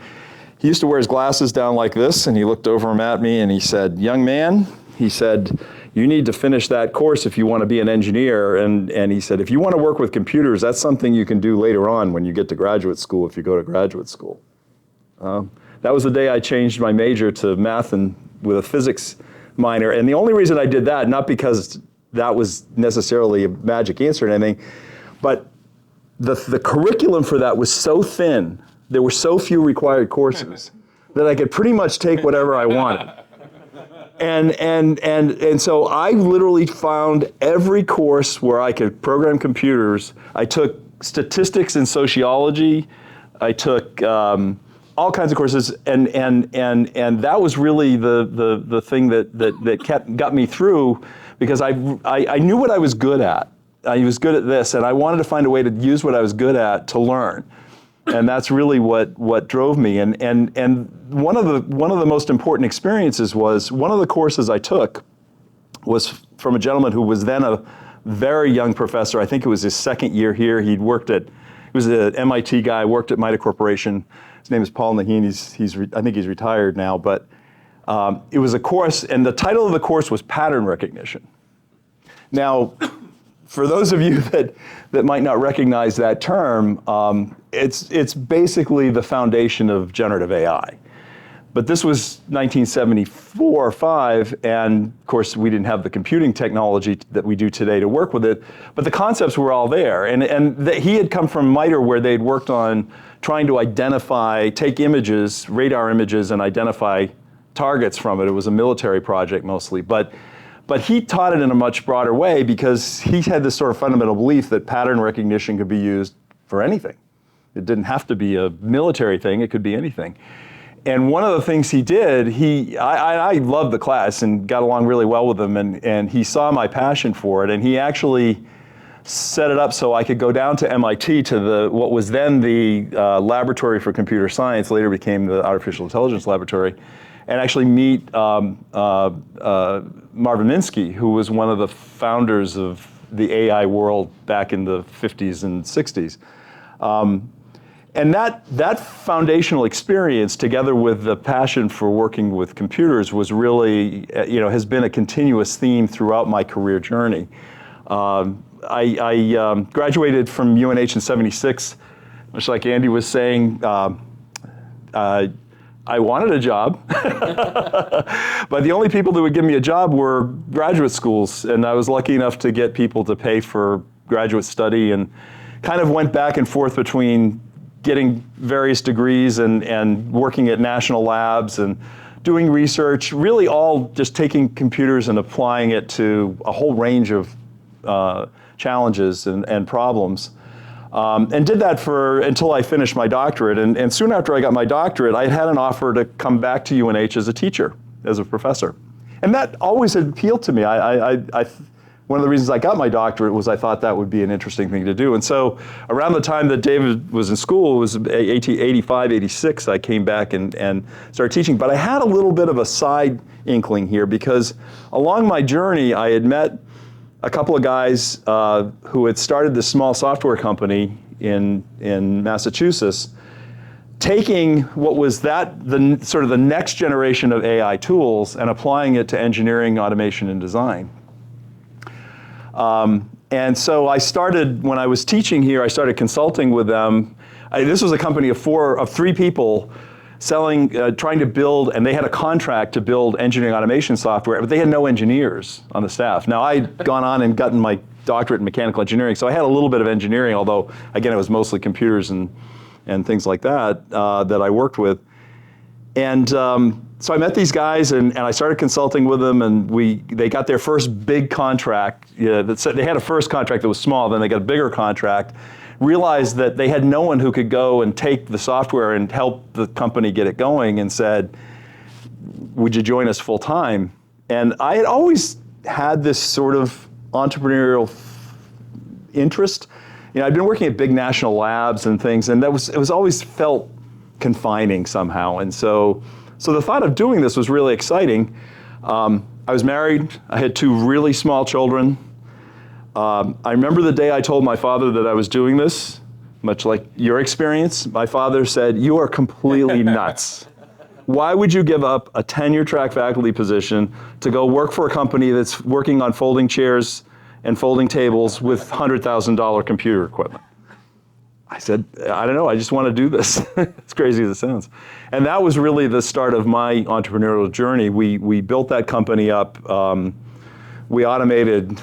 he used to wear his glasses down like this, and he looked over at me and he said, young man, he said, you need to finish that course if you want to be an engineer. And he said, if you want to work with computers, that's something you can do later on when you get to graduate school, if you go to graduate school. That was the day I changed my major to math and with a physics minor. And the only reason I did that, not because that was necessarily a magic answer or anything, but the curriculum for that was so thin, there were so few required courses that I could pretty much take whatever I wanted. And so I literally found every course where I could program computers. I took statistics and sociology. I took all kinds of courses, and that was really the thing that got me through, because I knew what I was good at. I was good at this, and I wanted to find a way to use what I was good at to learn. And that's really what drove me. And one of the most important experiences was one of the courses I took was from a gentleman who was then a very young professor. I think it was his second year here. He'd worked at was an MIT guy, worked at Mida Corporation. His name is Paul Naheen. I think he's retired now, but it was a course, and the title of the course was Pattern Recognition. Now, for those of you that might not recognize that term, it's basically the foundation of generative AI. But this was 1974 or 5, and of course we didn't have the computing technology that we do today to work with it, but the concepts were all there. And he had come from MITRE, where they'd worked on trying to take images, radar images, and identify targets from it. It was a military project mostly, but he taught it in a much broader way because he had this sort of fundamental belief that pattern recognition could be used for anything. It didn't have to be a military thing, it could be anything. And one of the things he did, I loved the class and got along really well with him, and he saw my passion for it, and he actually set it up so I could go down to MIT to what was then the Laboratory for Computer Science, later became the Artificial Intelligence Laboratory, and actually meet Marvin Minsky, who was one of the founders of the AI world back in the 50s and 60s. And that foundational experience, together with the passion for working with computers, was really, has been a continuous theme throughout my career journey. I graduated from UNH in '76, much like Andy was saying. I wanted a job, but the only people that would give me a job were graduate schools, and I was lucky enough to get people to pay for graduate study, and kind of went back and forth between getting various degrees and working at national labs and doing research, really all just taking computers and applying it to a whole range of challenges and problems. And did that until I finished my doctorate. And soon after I got my doctorate, I had an offer to come back to UNH as a teacher, as a professor. And that always had appealed to me. One of the reasons I got my doctorate was I thought that would be an interesting thing to do. And so around the time that David was in school, it was 85, 86, I came back and started teaching. But I had a little bit of a side inkling here, because along my journey, I had met a couple of guys who had started this small software company in Massachusetts, taking what was the sort of the next generation of AI tools and applying it to engineering, automation, and design. And so I started, when I was teaching here, I started consulting with them. This was a company of three people selling, trying to build, and they had a contract to build engineering automation software, but they had no engineers on the staff. Now, I'd gone on and gotten my doctorate in mechanical engineering, so I had a little bit of engineering, although, again, it was mostly computers and things like that that I worked with. And so I met these guys, and I started consulting with them, and they got their first big contract. They had a first contract that was small, then they got a bigger contract, realized that they had no one who could go and take the software and help the company get it going, and said, would you join us full time? And I had always had this sort of entrepreneurial interest. I'd been working at big national labs and things, and it was always felt confining somehow. And so the thought of doing this was really exciting. I was married. I had two really small children. I remember the day I told my father that I was doing this, much like your experience. My father said, "You are completely nuts. Why would you give up a tenure track faculty position to go work for a company that's working on folding chairs and folding tables with $100,000 computer equipment?" I said, I don't know, I just want to do this. As crazy as it sounds. And that was really the start of my entrepreneurial journey. We built that company up. We automated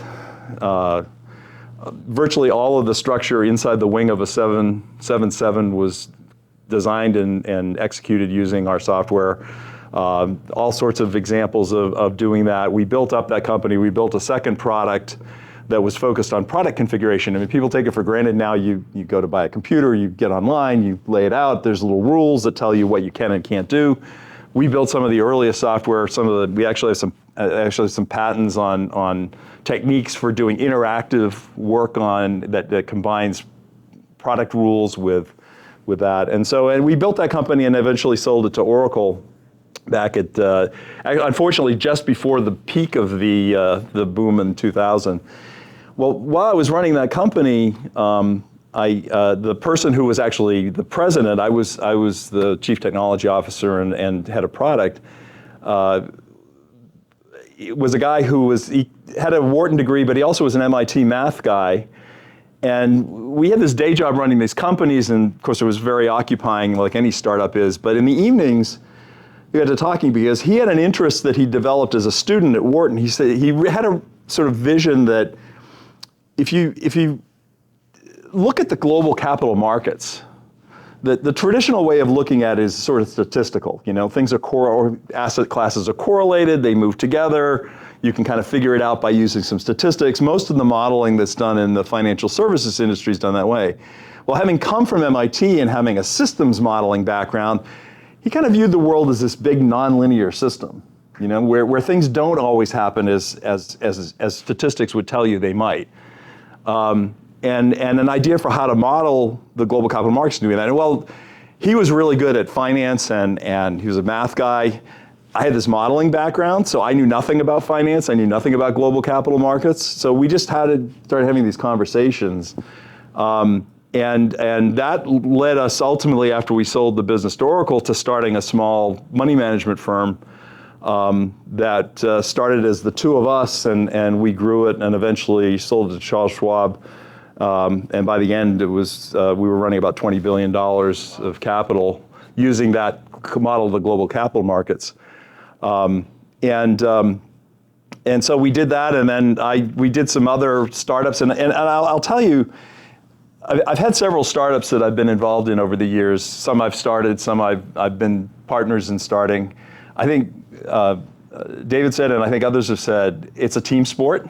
virtually all of the structure inside the wing of a 777 was designed and executed using our software. All sorts of examples of doing that. We built up that company. We built a second product that was focused on product configuration. I mean, people take it for granted now. You go to buy a computer, you get online, you lay it out. There's little rules that tell you what you can and can't do. We built some of the earliest software. We actually have some patents on techniques for doing interactive work that combines product rules with that. And we built that company and eventually sold it to Oracle back at, unfortunately, just before the peak of the boom in 2000. Well, while I was running that company, the person who was actually the president, I was the chief technology officer and head of product, was a guy he had a Wharton degree, but he also was an MIT math guy. And we had this day job running these companies, and of course it was very occupying, like any startup is. But in the evenings, we got to talking because he had an interest that he developed as a student at Wharton. He said he had a sort of vision that if you look at the global capital markets, the traditional way of looking at it is sort of statistical. You know, things are asset classes are correlated, they move together. You can kind of figure it out by using some statistics. Most of the modeling that's done in the financial services industry is done that way. Well, having come from MIT and having a systems modeling background, he kind of viewed the world as this big nonlinear system, you know, where things don't always happen as statistics would tell you they might. And an idea for how to model the global capital markets doing that. And well, he was really good at finance and he was a math guy. I had this modeling background, so I knew nothing about finance. I knew nothing about global capital markets. So we just started having these conversations. And that led us ultimately, after we sold the business to Oracle, to starting a small money management firm that started as the two of us, and we grew it and eventually sold it to Charles Schwab. And by the end, it was we were running about $20 billion of capital using that model of the global capital markets. And so we did that, and then we did some other startups, and I'll tell you, I've had several startups that I've been involved in over the years. Some I've started, some I've been partners in starting. I think David said, and I think others have said, it's a team sport.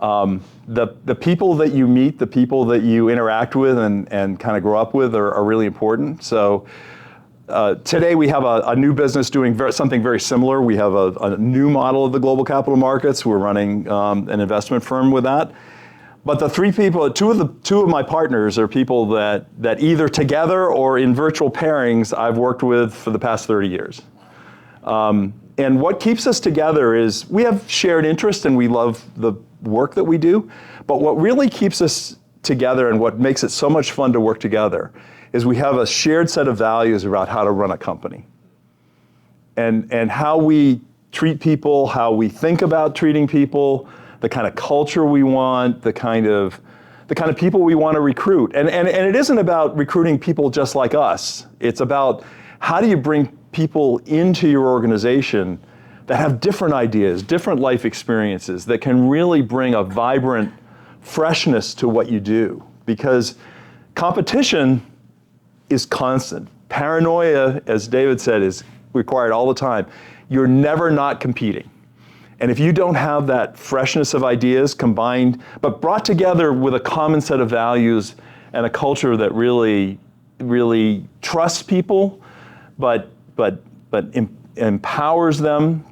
The people that you meet, the people that you interact with and kind of grow up with are really important. So today we have a new business doing something very similar. We have a new model of the global capital markets. We're running an investment firm with that. But the three people, two of my partners are people that either together or in virtual pairings I've worked with for the past 30 years. And what keeps us together is we have shared interest and we love the work that we do. But what really keeps us together and what makes it so much fun to work together is we have a shared set of values about how to run a company. And how we treat people, how we think about treating people, the kind of culture we want, the kind of people we want to recruit. And it isn't about recruiting people just like us. It's about how do you bring people into your organization that have different ideas, different life experiences, that can really bring a vibrant freshness to what you do. Because competition is constant. Paranoia, as David said, is required all the time. You're never not competing. And if you don't have that freshness of ideas combined, but brought together with a common set of values and a culture that really, really trusts people, but empowers them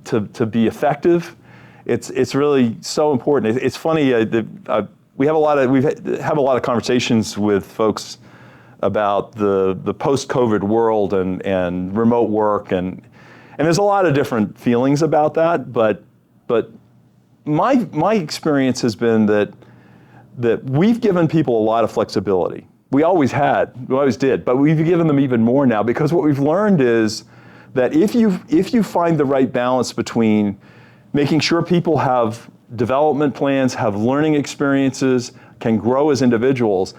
to be effective, it's really so important. It's funny. We have a lot of conversations with folks about the post-COVID world and remote work and there's a lot of different feelings about that. But my experience has been that we've given people a lot of flexibility. We always did, but we've given them even more now because what we've learned is that if you find the right balance between making sure people have development plans, have learning experiences, can grow as individuals,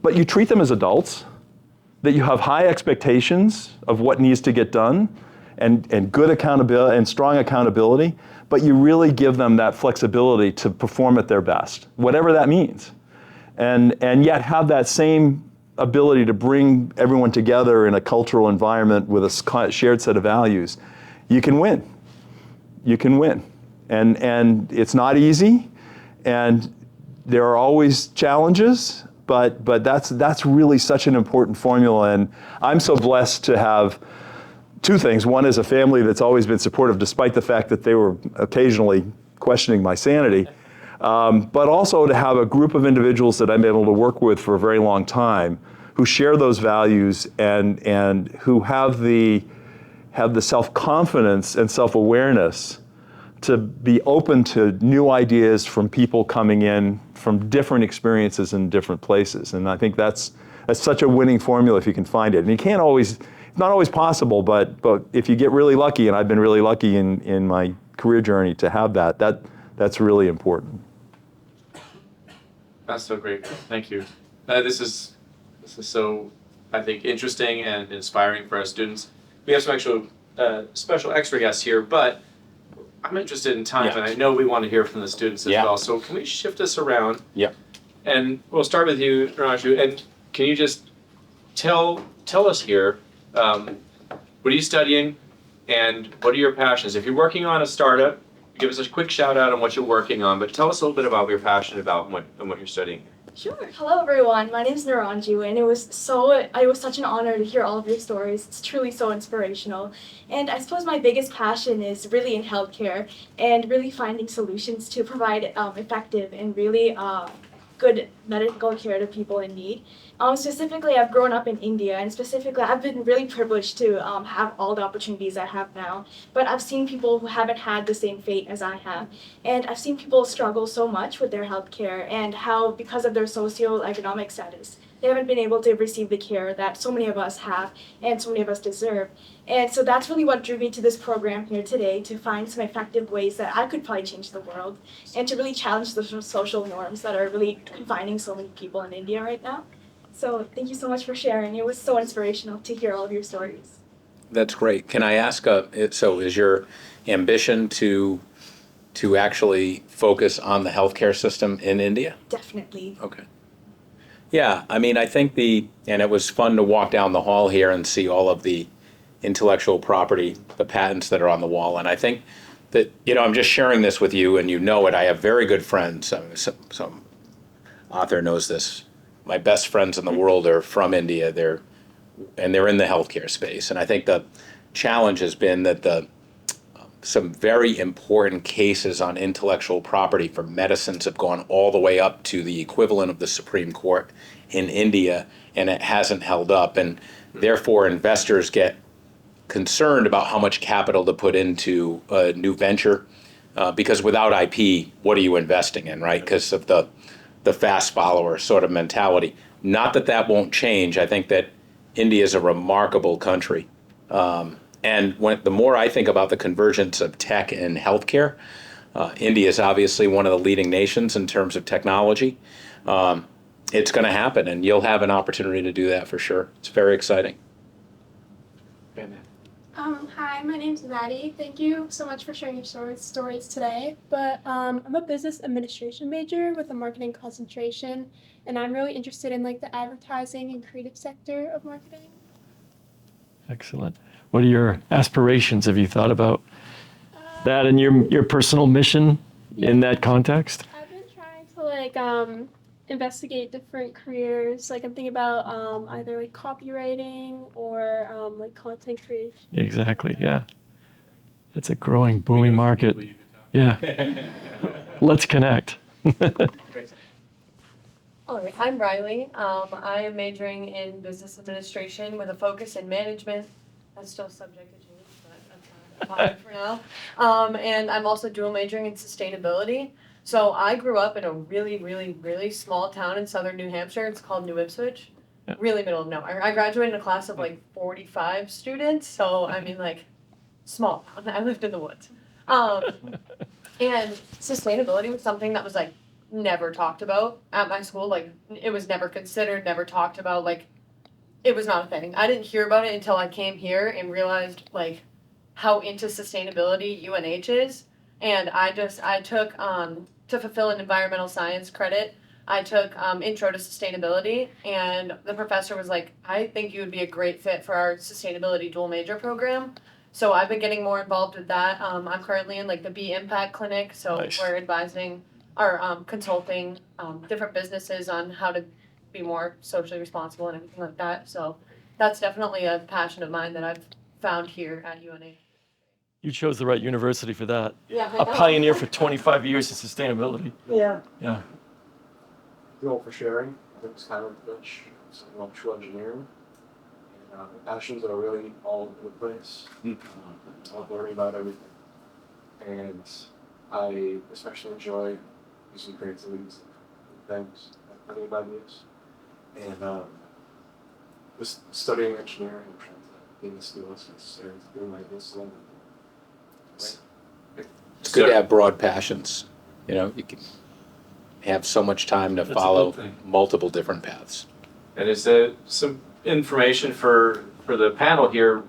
but you treat them as adults, that you have high expectations of what needs to get done and good accountability and strong accountability, but you really give them that flexibility to perform at their best, whatever that means. And yet have that same ability to bring everyone together in a cultural environment with a shared set of values, you can win. You can win. And it's not easy, and there are always challenges, but that's really such an important formula. And I'm so blessed to have two things. One is a family that's always been supportive, despite the fact that they were occasionally questioning my sanity. But also to have a group of individuals that I'm able to work with for a very long time who share those values and who have the self-confidence and self-awareness to be open to new ideas from people coming in from different experiences in different places. And I think that's such a winning formula if you can find it. And you can't always, it's not always possible, but if you get really lucky, and I've been really lucky in my career journey to have that's really important. That's so great. Thank you. This is so, I think, interesting and inspiring for our students. We have some actual special extra guests here, but I'm interested in time, and I know we want to hear from the students as well. So can we shift us around? Yep. And we'll start with you, Raju. And can you just tell us here, what are you studying, and what are your passions? If you're working on a startup, give us a quick shout out on what you're working on, but tell us a little bit about what you're passionate about and what you're studying. Sure. Hello, everyone. My name is Naranju, and it was such an honor to hear all of your stories. It's truly so inspirational. And I suppose my biggest passion is really in healthcare and really finding solutions to provide effective and really good medical care to people in need. Specifically, I've grown up in India, and specifically, I've been really privileged to have all the opportunities I have now. But I've seen people who haven't had the same fate as I have, and I've seen people struggle so much with their health care and how, because of their socioeconomic status, they haven't been able to receive the care that so many of us have and so many of us deserve. And so that's really what drew me to this program here today, to find some effective ways that I could probably change the world and to really challenge the social norms that are really confining so many people in India right now. So thank you so much for sharing. It was so inspirational to hear all of your stories. That's great. Can I ask, so is your ambition to actually focus on the healthcare system in India? Definitely. Okay. Yeah, I mean, I think and it was fun to walk down the hall here and see all of the intellectual property, the patents that are on the wall. And I think that, I'm just sharing this with you, and you know it. I have very good friends. Some author knows this. My best friends in the world are from India. They're in the healthcare space. And I think the challenge has been that some very important cases on intellectual property for medicines have gone all the way up to the equivalent of the Supreme Court in India, and it hasn't held up. And therefore, investors get concerned about how much capital to put into a new venture, because without IP, what are you investing in, right? Because of the fast follower sort of mentality. Not that won't change. I think that India is a remarkable country. And the more I think about the convergence of tech and healthcare, India is obviously one of the leading nations in terms of technology. It's going to happen, and you'll have an opportunity to do that for sure. It's very exciting. Hi, my name's Maddie. Thank you so much for sharing your stories today. But I'm a business administration major with a marketing concentration, and I'm really interested in the advertising and creative sector of marketing. Excellent. What are your aspirations? Have you thought about that and your personal mission in that context? I've been trying to investigate different careers. I'm thinking about either copywriting or content creation. Exactly. Yeah. It's a growing, booming market. Yeah. Let's connect. All right, I'm Riley. I am majoring in business administration with a focus in management. That's still subject to change, but I'm fine for now. And I'm also dual majoring in sustainability. So I grew up in a really, really, really small town in southern New Hampshire. It's called New Ipswich. Yeah. Really middle of nowhere. I graduated in a class of 45 students. So I mean small town. I lived in the woods. And sustainability was something that was never talked about at my school. It was never considered, never talked about. It was not a thing. I didn't hear about it until I came here and realized how into sustainability UNH is. And I took, to fulfill an environmental science credit, I took Intro to Sustainability, and the professor was like, I think you would be a great fit for our sustainability dual major program. So I've been getting more involved with that. I'm currently in the Bee Impact Clinic, so nice. We're advising or consulting different businesses on how to be more socially responsible and everything like that. So that's definitely a passion of mine that I've found here at UNH. You chose the right university for that. Yeah, a pioneer for 25 years in sustainability. Yeah. Yeah. Thank you all for sharing. I think it's kind of Dutch, electrical engineering. And passions are really all over the place. I love learning about everything. and I especially enjoy using creativity to things, like plenty of ideas. And was studying engineering and trying to gain the skills necessary to do my business. It's good to have broad passions. You know, you can have so much time to follow multiple different paths. And is there some information for the panel here?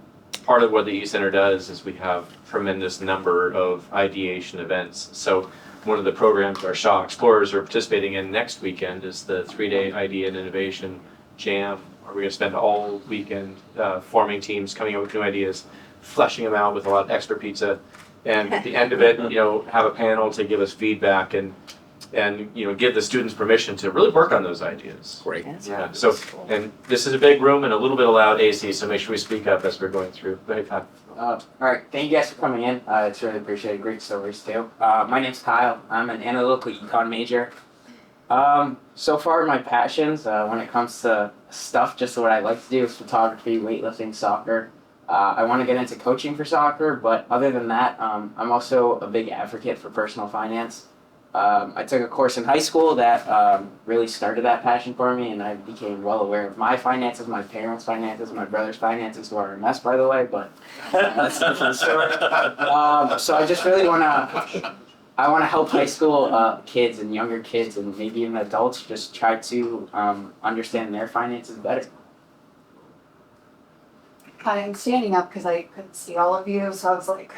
Part of what the ECenter does is we have tremendous number of ideation events. So one of the programs our Shaw Explorers are participating in next weekend is the 3-day Idea and Innovation Jam, where we're going to spend all weekend forming teams, coming up with new ideas, fleshing them out with a lot of extra pizza, and at the end of it, have a panel to give us feedback and give the students permission to really work on those ideas. Great. Yeah. So, and this is a big room and a little bit of loud AC, so make sure we speak up as we're going through. Go ahead, Pat. All right, thank you guys for coming in. It's really appreciated. Great stories too. My name's Kyle. I'm an analytical econ major. So far, my passions when it comes to stuff, just what I like to do is photography, weightlifting, soccer. I want to get into coaching for soccer, but other than that, I'm also a big advocate for personal finance. I took a course in high school that really started that passion for me, and I became well aware of my finances, my parents' finances, my brother's finances, who are a mess, by the way, but that's a different story. So I just really want to help high school kids and younger kids and maybe even adults just try to understand their finances better. Hi, I'm standing up because I couldn't see all of you, so I was like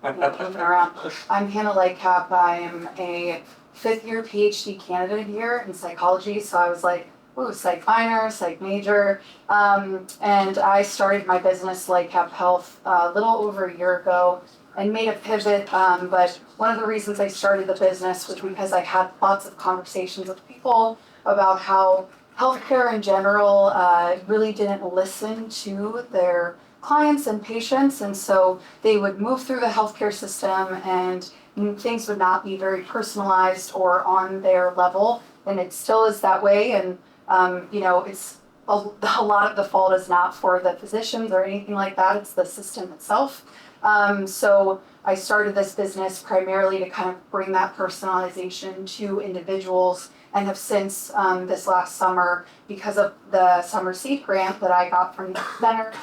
moving around. I'm Hannah Lightcap. I am a 5th-year PhD candidate here in psychology, so I was like, ooh, psych minor, psych major. And I started my business, Lightcap Health, a little over a year ago and made a pivot. But one of the reasons I started the business was because I had lots of conversations with people about how healthcare in general really didn't listen to their clients and patients, and so they would move through the healthcare system and things would not be very personalized or on their level, and it still is that way. And it's a lot of the fault is not for the physicians or anything like that, it's the system itself. So I started this business primarily to kind of bring that personalization to individuals, and have since this last summer, because of the summer seed grant that I got from the ECenter,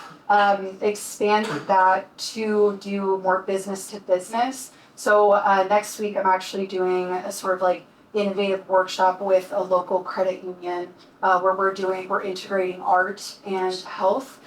expanded that to do more business to business. So next week I'm actually doing a sort of like innovative workshop with a local credit union where we're integrating art and health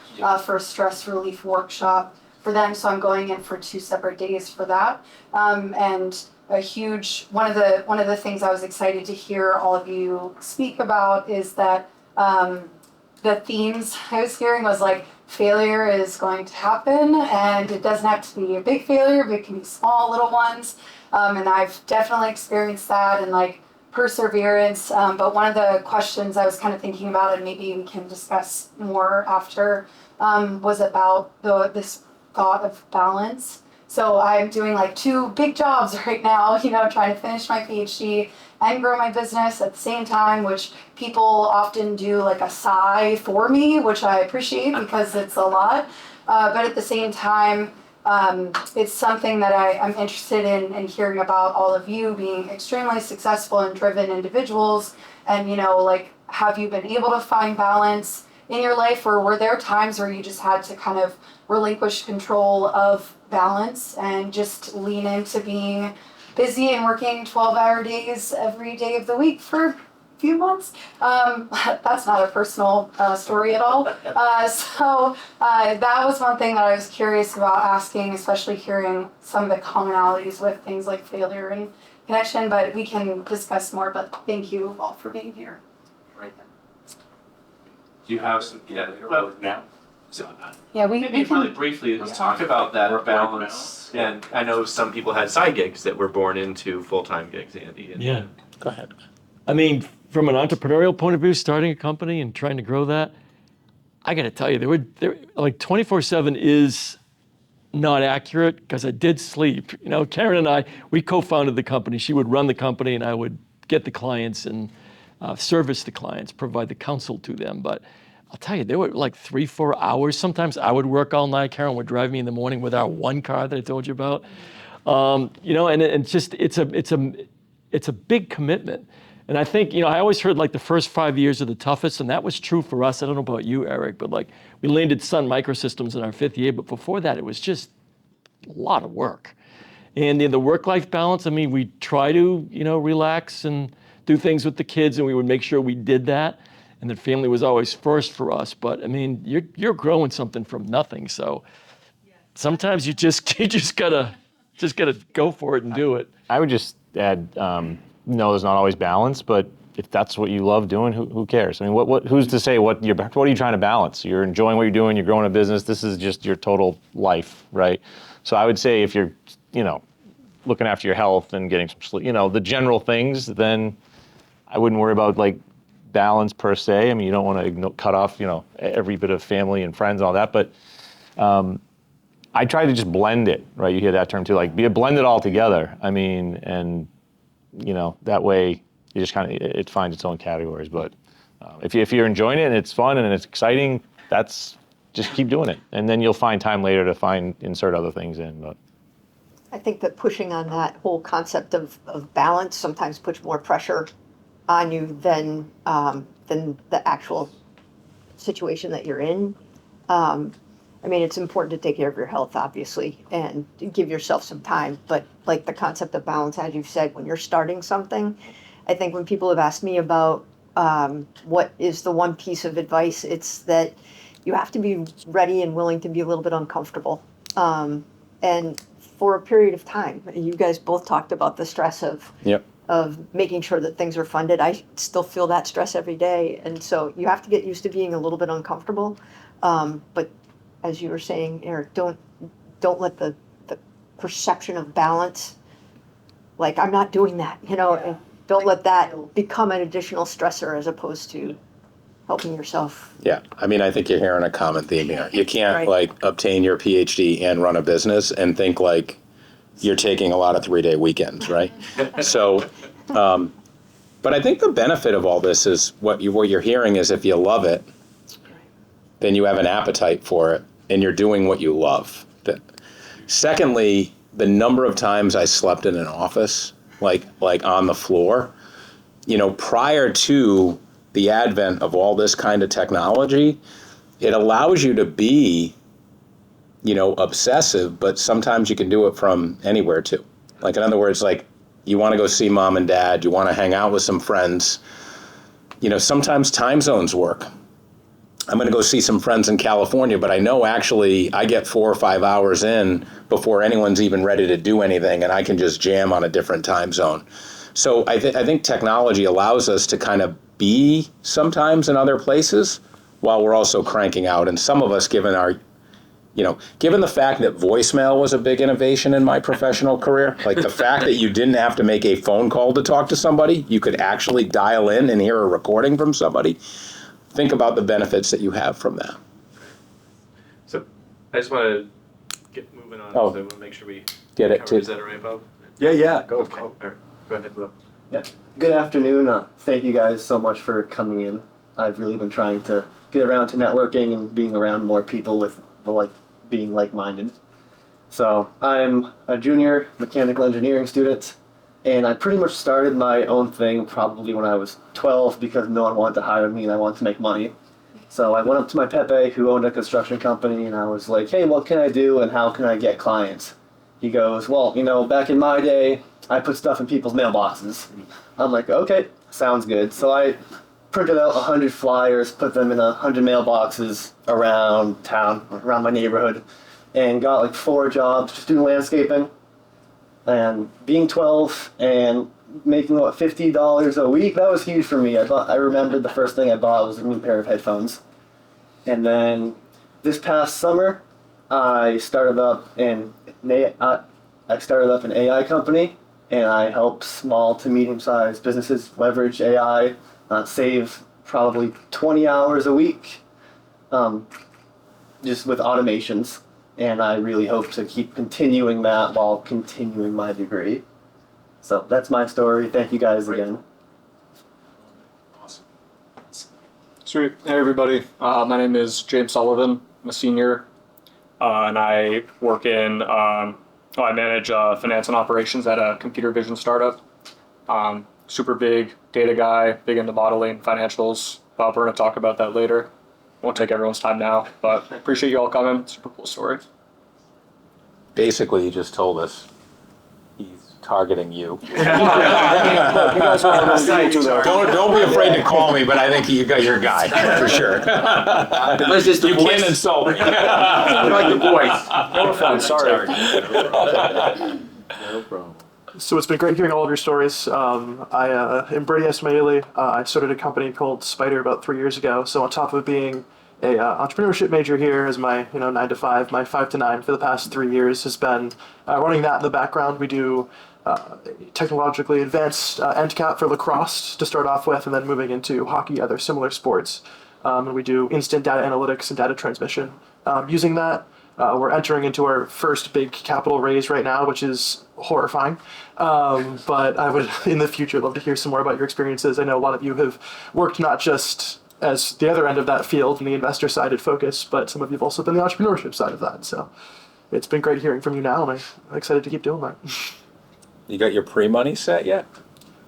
for a stress relief workshop for them. So I'm going in for 2 separate days for that. And a huge one of the things I was excited to hear all of you speak about is that the themes I was hearing was like failure is going to happen, and it doesn't have to be a big failure, but it can be small little ones. And I've definitely experienced that, and like perseverance. But one of the questions I was kind of thinking about, and maybe we can discuss more after, was about this thought of balance. So I'm doing like 2 big jobs right now, trying to finish my PhD and grow my business at the same time, which people often do like a sigh for me, which I appreciate because it's a lot. But at the same time, it's something that I'm interested in hearing about all of you being extremely successful and driven individuals. And, have you been able to find balance in your life, or were there times where you just had to kind of relinquish control of balance and just lean into being busy and working 12-hour days every day of the week for a few months? That's not a personal story at all. So that was one thing that I was curious about asking, especially hearing some of the commonalities with things like failure and connection, but we can discuss more. But thank you all for being here. Right. Do you have some now? So, yeah, we maybe can, really briefly, let's talk about that balance. And I know some people had side gigs that were born into full-time gigs, Andy. And Yeah. Go ahead. I mean, from an entrepreneurial point of view, starting a company and trying to grow that, I got to tell you, there like 24/7 is not accurate because I did sleep. Karen and I, we co-founded the company. She would run the company and I would get the clients and service the clients, provide the counsel to them. But I'll tell you, there were like 3-4 hours. Sometimes I would work all night. Karen would drive me in the morning with our one car that I told you about. And it's a big commitment. And I think, I always heard like the first 5 years are the toughest, and that was true for us. I don't know about you, Eric, but like we landed Sun Microsystems in our 5th year, but before that, it was just a lot of work. And in the work-life balance, we try to, relax and do things with the kids, and we would make sure we did that. And the family was always first for us. But you're growing something from nothing. So sometimes you just gotta go for it and do it. I would just add, there's not always balance, but if that's what you love doing, who cares? Who's to say what are you trying to balance? You're enjoying what you're doing, you're growing a business, this is just your total life, right? So I would say if you're, looking after your health and getting some sleep, the general things, then I wouldn't worry about like balance per se. You don't want to cut off, every bit of family and friends and all that, but I try to just blend it, right? You hear that term too, like blend it all together. And that way you just it finds its own categories. But if you're enjoying it and it's fun and it's exciting, just keep doing it. And then you'll find time later to insert other things in. But I think that pushing on that whole concept of balance sometimes puts more pressure on you than the actual situation that you're in. It's important to take care of your health, obviously, and give yourself some time. But like the concept of balance, as you've said, when you're starting something, I think when people have asked me about what is the one piece of advice, it's that you have to be ready and willing to be a little bit uncomfortable. And for a period of time, you guys both talked about the stress of making sure that things are funded. I still feel that stress every day. And so you have to get used to being a little bit uncomfortable. But as you were saying, Eric, don't let the perception of balance, like I'm not doing that, and don't let that become an additional stressor as opposed to helping yourself. Yeah, I think you're hearing a common theme here. You can't obtain your PhD and run a business and think like you're taking a lot of 3-day weekends, right? So, but I think the benefit of all this is what you're hearing is if you love it, then you have an appetite for it and you're doing what you love. Secondly, the number of times I slept in an office, like on the floor, prior to the advent of all this kind of technology, it allows you to be, obsessive, but sometimes you can do it from anywhere too. Like, in other words, like you want to go see mom and dad, you want to hang out with some friends, sometimes time zones work. I'm going to go see some friends in California, but I know actually I get 4 or 5 hours in before anyone's even ready to do anything, and I can just jam on a different time zone. So I think technology allows us to kind of be sometimes in other places while we're also cranking out. And some of us, given the fact that voicemail was a big innovation in my professional career, like the fact that you didn't have to make a phone call to talk to somebody, you could actually dial in and hear a recording from somebody. Think about the benefits that you have from that. So I just want to get moving on. Oh. So I want to make sure we Get it cover. too. Is that all right, Bob? Yeah. Go. Okay. All right. Go ahead, Bob. Yeah. Good afternoon. Thank you guys so much for coming in. I've really been trying to get around to networking and being around more people with being like-minded. So I'm a junior mechanical engineering student, and I pretty much started my own thing probably when I was 12 because no one wanted to hire me and I wanted to make money. So I went up to my Pepe, who owned a construction company, and I was like, hey, what can I do and how can I get clients? He goes, well, back in my day, I put stuff in people's mailboxes. I'm like, okay, sounds good. So I printed out 100 flyers, put them in 100 mailboxes around town, around my neighborhood, and got like 4 jobs just doing landscaping. And being 12 and making $50 a week, that was huge for me. I remember the first thing I bought was a new pair of headphones. And then this past summer, I started up an AI company, and I help small to medium-sized businesses leverage AI, save probably 20 hours a week, just with automations. And I really hope to keep continuing that while continuing my degree. So that's my story. Thank you guys again. Awesome. Sweet. Hey everybody. My name is James Sullivan. I'm a senior, and I work in I manage finance and operations at a computer vision startup. Super big data guy, big into modeling, financials. We're going to talk about that later. Won't take everyone's time now, but I appreciate you all coming. Super cool story. Basically, you just told us he's targeting you. Don't be afraid to call me, but I think you got your guy for sure. Let's just You can insult me. like the voice. No offense, sorry. No problem. So it's been great hearing all of your stories. I am Brady Ismaili. I started a company called Spider about 3 years ago. So on top of being a entrepreneurship major here as my 9 to 5, my 5 to 9 for the past 3 years has been running that in the background. We do technologically advanced end cap for lacrosse to start off with, and then moving into hockey, other similar sports. And we do instant data analytics and data transmission. Using that, we're entering into our first big capital raise right now, which is horrifying. But I would, in the future, love to hear some more about your experiences. I know a lot of you have worked not just as the other end of that field and the investor-sided focus, but some of you have also been the entrepreneurship side of that. So it's been great hearing from you now, and I'm excited to keep doing that. You got your pre-money set yet?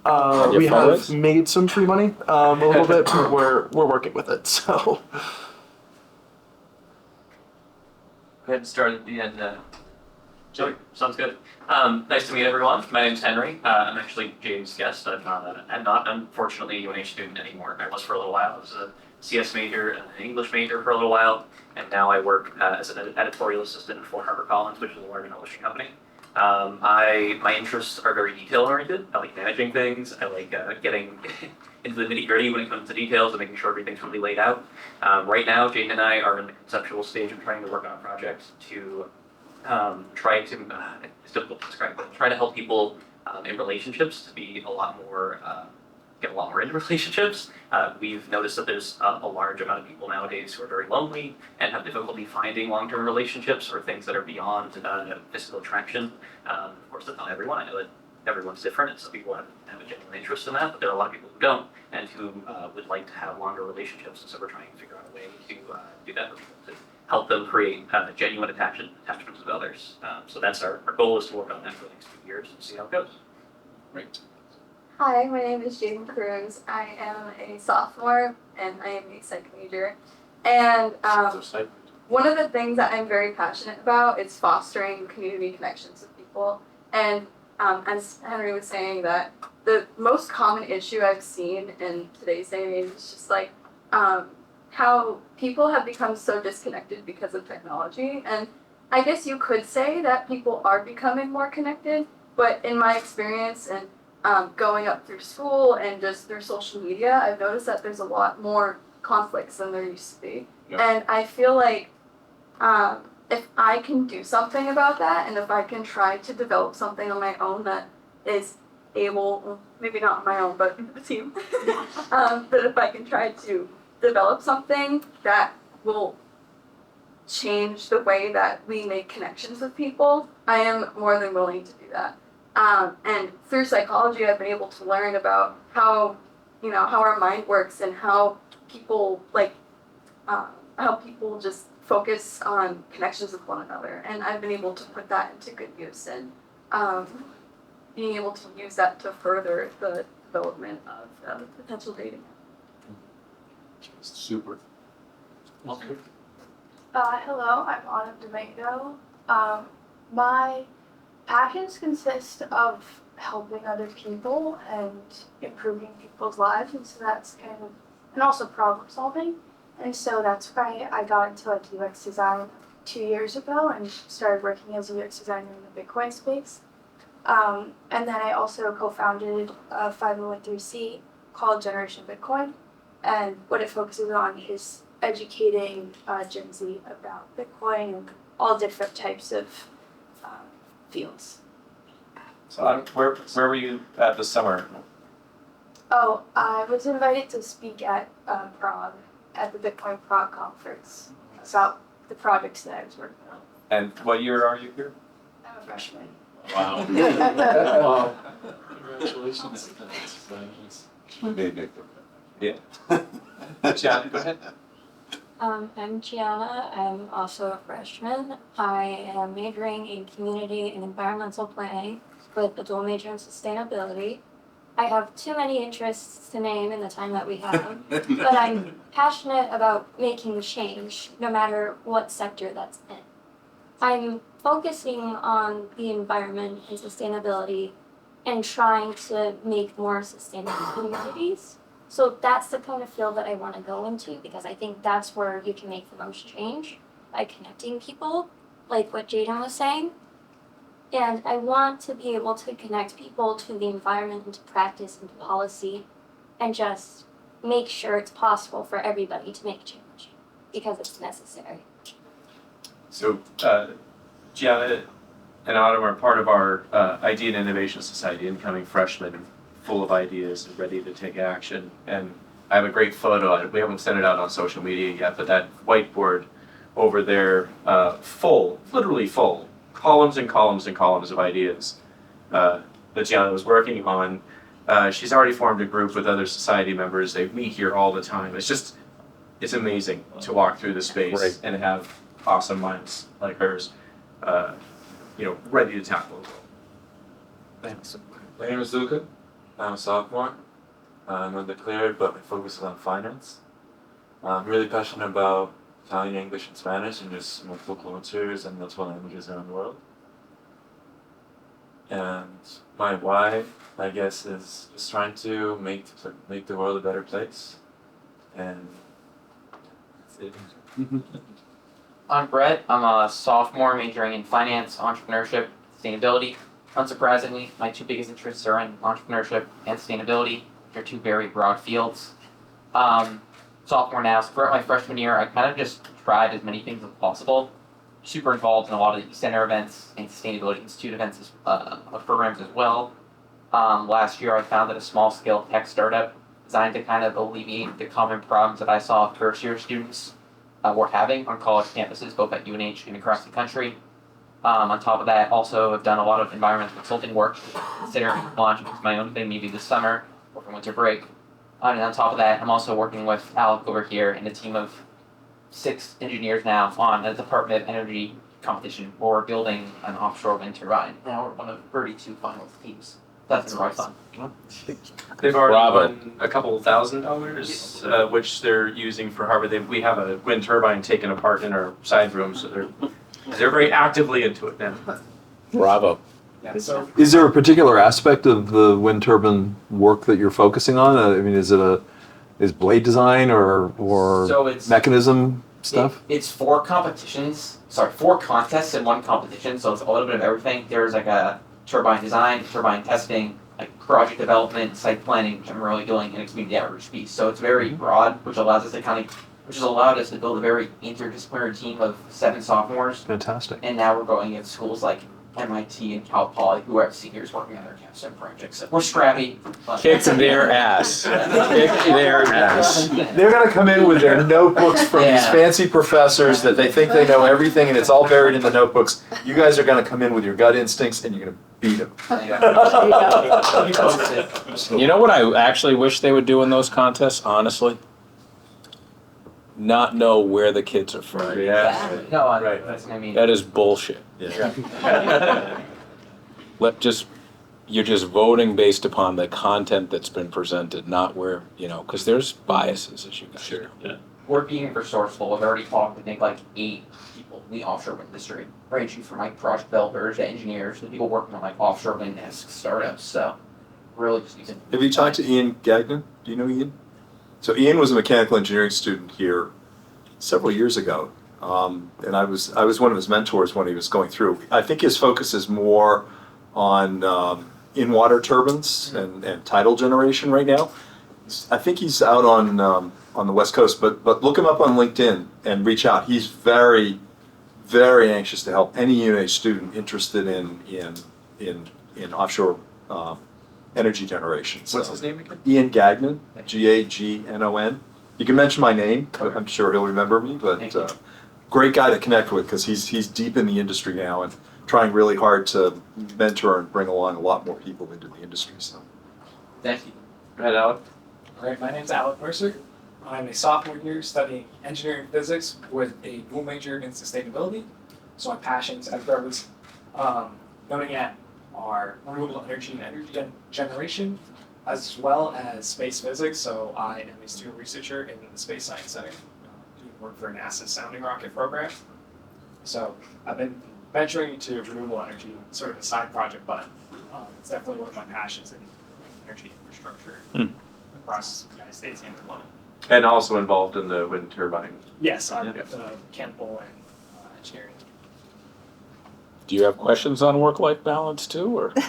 We have made some free money a little bit, but we're working with it. So. Go ahead and start at the end. Sure, sounds good. Nice to meet everyone. My name's Henry. I'm actually James' guest. I'm not unfortunately a UNH student anymore. I was for a little while. I was a CS major and an English major for a little while, and now I work as an editorial assistant for HarperCollins, which is a large publishing company. My interests are very detail oriented. I like managing things. I like getting into the nitty gritty when it comes to details and making sure everything's really laid out. Right now, Jake and I are in the conceptual stage of trying to work on a project to it's difficult to describe, but try to help people in relationships to be a lot more, get a lot more into relationships. We've noticed that there's a large amount of people nowadays who are very lonely and have difficulty finding long-term relationships or things that are beyond physical attraction. Of course, that's not everyone. I know that everyone's different, and some people have a genuine interest in that, but there are a lot of people who don't and who would like to have longer relationships. And so we're trying to figure out a way to do that for people, to help them create genuine attachments with others. So that's our goal, is to work on that for the next few years and see how it goes. Great. Hi, my name is Jaden Cruz. I am a sophomore and I am a psych major. And one of the things that I'm very passionate about is fostering community connections with people. And as Henry was saying, that the most common issue I've seen in today's day and age is just like how people have become so disconnected because of technology. And I guess you could say that people are becoming more connected, but in my experience and going up through school and just through social media, I've noticed that there's a lot more conflicts than there used to be. Yep. And I feel like if I can do something about that, and if I can try to develop something on my own that is able, well, maybe not on my own, but the team, but if I can try to develop something that will change the way that we make connections with people, I am more than willing to do that. And through psychology, I've been able to learn about how our mind works and how people just focus on connections with one another. And I've been able to put that into good use and being able to use that to further the development of potential dating. Super. Hello, I'm Autumn Domingo. My passions consist of helping other people and improving people's lives, and so that's and also problem solving. And so that's why I got into UX design 2 years ago and started working as a UX designer in the Bitcoin space. And then I also co-founded a 501(c) called Generation Bitcoin. And what it focuses on is educating Gen Z about Bitcoin and all different types of fields. So where were you at this summer? Oh, I was invited to speak at Prague, at the Bitcoin Prague conference, about the projects that I was working on. And what year are you here? I'm a freshman. Wow. Wow. Congratulations. Yeah. John, go ahead. I'm Gianna. I'm also a freshman. I am majoring in community and environmental planning with a dual major in sustainability. I have too many interests to name in the time that we have, but I'm passionate about making change no matter what sector that's in. I'm focusing on the environment and sustainability and trying to make more sustainable communities. So that's the kind of field that I want to go into because I think that's where you can make the most change by connecting people, like what Jaden was saying. And I want to be able to connect people to the environment and to practice and to policy and just make sure it's possible for everybody to make change because it's necessary. So, Gianna and Autumn are part of our Idea and Innovation Society, incoming freshmen, full of ideas and ready to take action. And I have a great photo. We haven't sent it out on social media yet, but that whiteboard over there, full, literally full, columns and columns and columns of ideas that Gianna was working on. She's already formed a group with other society members. They meet here all the time. It's amazing to walk through the space and have awesome minds like hers, ready to tackle it. Thanks. My name is Luca. I'm a sophomore. I'm undeclared, but my focus is on finance. I'm really passionate about Italian, English, and Spanish, and just multiple cultures and multiple languages around the world. And my why, I guess, is just trying to make the world a better place. And that's it. I'm Brett. I'm a sophomore majoring in finance, entrepreneurship, sustainability. Unsurprisingly, my two biggest interests are in entrepreneurship and sustainability, which are two very broad fields. Sophomore now, so throughout my freshman year, I kind of just tried as many things as possible. Super involved in a lot of the ECenter events and Sustainability Institute events programs as well. Last year, I founded a small-scale tech startup designed to kind of alleviate the common problems that I saw first-year students were having on college campuses, both at UNH and across the country. On top of that, also have done a lot of environmental consulting work, considering launching my own thing maybe this summer or for winter break. And on top of that, I'm also working with Alec over here and a team of 6 engineers now on a Department of Energy competition where we're building an offshore wind turbine. Now we're one of 32 finalist teams. That's been quite fun. They've already won a couple $1,000, which they're using for Harvard. We have a wind turbine taken apart in our side room, so they're very actively into it now. Bravo. Yeah, so Is there a particular aspect of the wind turbine work that you're focusing on? I mean, is blade design or So it's- mechanism stuff? It's 4 contests in one competition, so it's a little bit of everything. There's like a turbine design, turbine testing, like project development, site planning, which I'm really doing, and a community outreach piece. So it's very broad, which has allowed us to build a very interdisciplinary team of 7 sophomores. Fantastic. And now we're going at schools like MIT and Cal Poly, who are seniors working on their capstone projects. So we're scrappy. Kick their ass. Kick their ass. They're going to come in with their notebooks from these fancy professors that they think they know everything and it's all buried in the notebooks. You guys are going to come in with your gut instincts and you're going to beat them. You know what I actually wish they would do in those contests, honestly? Not know where the kids are from. Yeah. No, that's what I mean. That is bullshit. Yeah. You're just voting based upon the content that's been presented, not where, because there's biases, as you guys know. Yeah. We're being resourceful. We've already talked, I think, like 8 people in the offshore wind industry, ranging from like project developers to engineers to people working on like offshore wind-esque startups. So, really just using. Have you talked to Ian Gagnon? Do you know Ian? So Ian was a mechanical engineering student here several years ago, and I was one of his mentors when he was going through. I think his focus is more on in-water turbines and tidal generation right now. I think he's out on the West Coast, but look him up on LinkedIn and reach out. He's very, very anxious to help any UNH student interested in offshore energy generation. What's his name again? Ian Gagnon, Gagnon. You can mention my name. I'm sure he'll remember me, but great guy to connect with because he's deep in the industry now and trying really hard to mentor and bring along a lot more people into the industry. So. Thank you. Go ahead, Alec. All right, my name's Alec Mercer. I'm a sophomore here studying engineering physics with a dual major in sustainability. So my passions, as Brett was noting at, are renewable energy and energy generation, as well as space physics. So I am a student researcher in the Space Science Center, doing work for NASA's sounding rocket program. So I've been venturing into renewable energy, sort of a side project, but it's definitely one of my passions in energy infrastructure across the United States and the world. And also involved in the wind turbine. Yes, I'm mechanical and engineering. Do you have questions on work-life balance too, or? I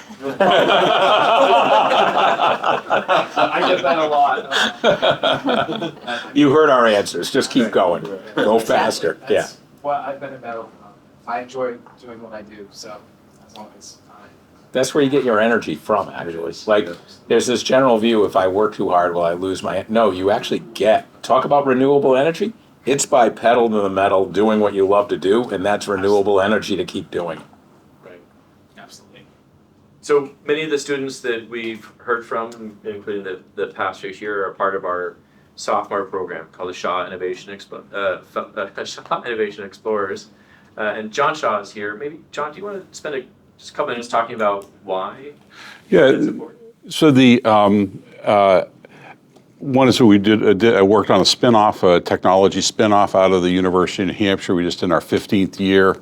get that a lot. You heard our answers. Just keep going. Go faster. Yeah. What I've been about. I enjoy doing what I do, so as long as That's where you get your energy from, actually. Like, there's this general view, if I work too hard, will I lose my... No, you actually talk about renewable energy. It's by pedal to the metal, doing what you love to do, and that's renewable energy to keep doing. Right, absolutely. So many of the students that we've heard from, including the pastor here, are part of our sophomore program called the Shaw Innovation Explorers. And John Shaw is here. Maybe, John, do you want to spend just a couple minutes talking about why? Yeah, so the one is we I worked on a spin-off, a technology spin-off out of the University of New Hampshire. We just in our 15th year.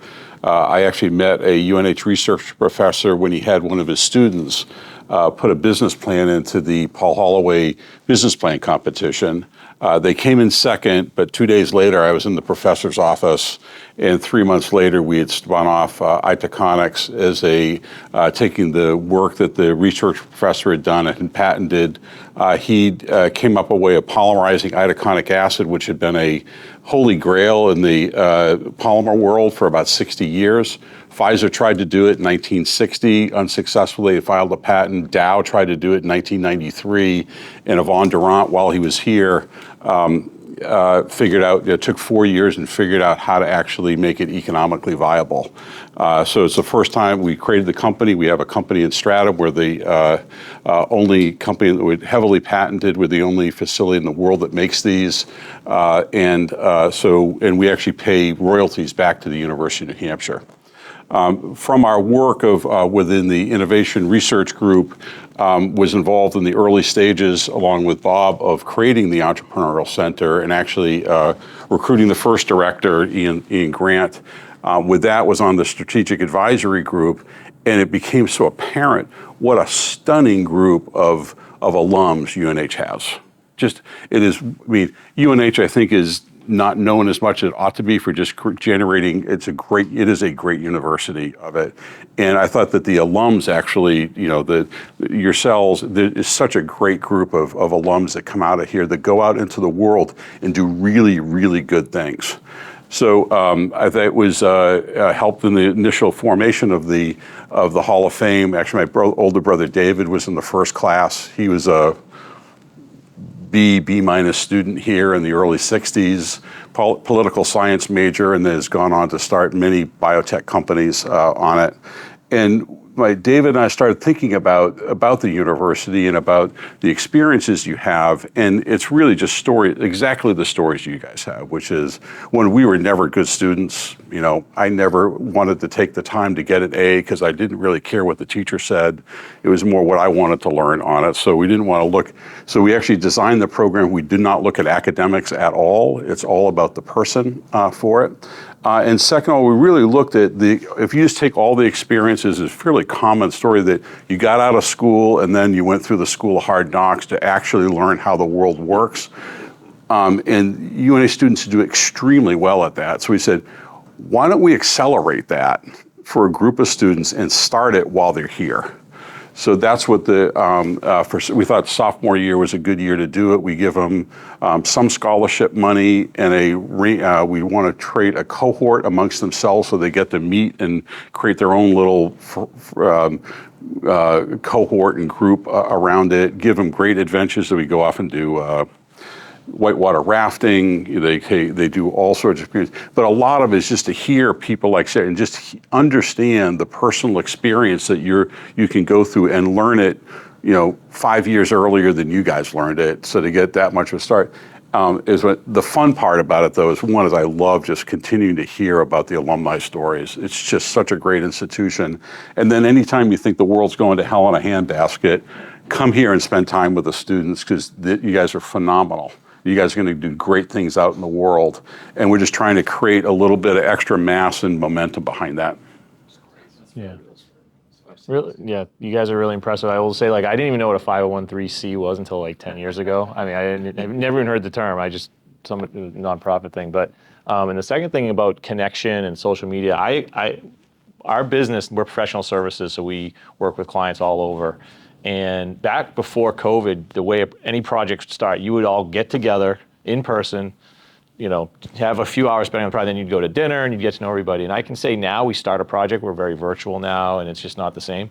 I actually met a UNH research professor when he had one of his students put a business plan into the Paul Holloway business plan competition. They came in second, but 2 days later I was in the professor's office, and 3 months later we had spun off Itaconics as taking the work that the research professor had done and patented. He came up with a way of polymerizing itaconic acid, which had been a holy grail in the polymer world for about 60 years. Pfizer tried to do it in 1960, unsuccessfully. They filed a patent. Dow tried to do it in 1993. And Yvon Durant, while he was here, figured out, it took 4 years and figured out how to actually make it economically viable. So it's the first time we created the company. We have a company in Stratham. We're the only company that we're heavily patented. We're the only facility in the world that makes these. And we actually pay royalties back to the University of New Hampshire. From our work within the innovation research group, was involved in the early stages, along with Bob, of creating the Entrepreneurial Center and actually recruiting the first director, Ian Grant. With that was on the strategic advisory group, and it became so apparent what a stunning group of alums UNH has. UNH, I think, is not known as much as it ought to be for just generating. It is a great university of it. And I thought that the alums actually, yourselves, there is such a great group of alums that come out of here that go out into the world and do really, really good things. So I thought it was helped in the initial formation of the Hall of Fame. Actually, my older brother David was in the first class. He was a B- student here in the early 60s, political science major, and then has gone on to start many biotech companies on it. And David and I started thinking about the university and about the experiences you have, and it's really just exactly the stories you guys have, which is when we were never good students. I never wanted to take the time to get an A because I didn't really care what the teacher said. It was more what I wanted to learn on it. So we didn't want to look. So we actually designed the program. We did not look at academics at all. It's all about the person for it. And second of all, we really looked at if you just take all the experiences, it's a fairly common story that you got out of school and then you went through the school of hard knocks to actually learn how the world works. And UNA students do extremely well at that. So we said, why don't we accelerate that for a group of students and start it while they're here? So that's what we thought sophomore year was a good year to do it. We give them some scholarship money and we want to create a cohort amongst themselves so they get to meet and create their own little cohort and group around it. Give them great adventures that we go off and do whitewater rafting. They do all sorts of experiences, but a lot of it is just to hear people like say and just understand the personal experience that you can go through and learn it, 5 years earlier than you guys learned it. So to get that much of a start, is what the fun part about it, though, is one is I love just continuing to hear about the alumni stories. It's just such a great institution. And then anytime you think the world's going to hell in a handbasket, come here and spend time with the students because you guys are phenomenal. You guys are going to do great things out in the world. And we're just trying to create a little bit of extra mass and momentum behind that. Yeah. Really, yeah, you guys are really impressive. I will say, like, I didn't even know what a 501(c) was until like 10 years ago. I mean, I've never even heard the term. I just some nonprofit thing. But and the second thing about connection and social media, our business, we're professional services, so we work with clients all over. And back before COVID, the way any project would start, you would all get together in person, you know, have a few hours spending on the project, then you'd go to dinner and you'd get to know everybody. And I can say now we start a project, we're very virtual now, and it's just not the same.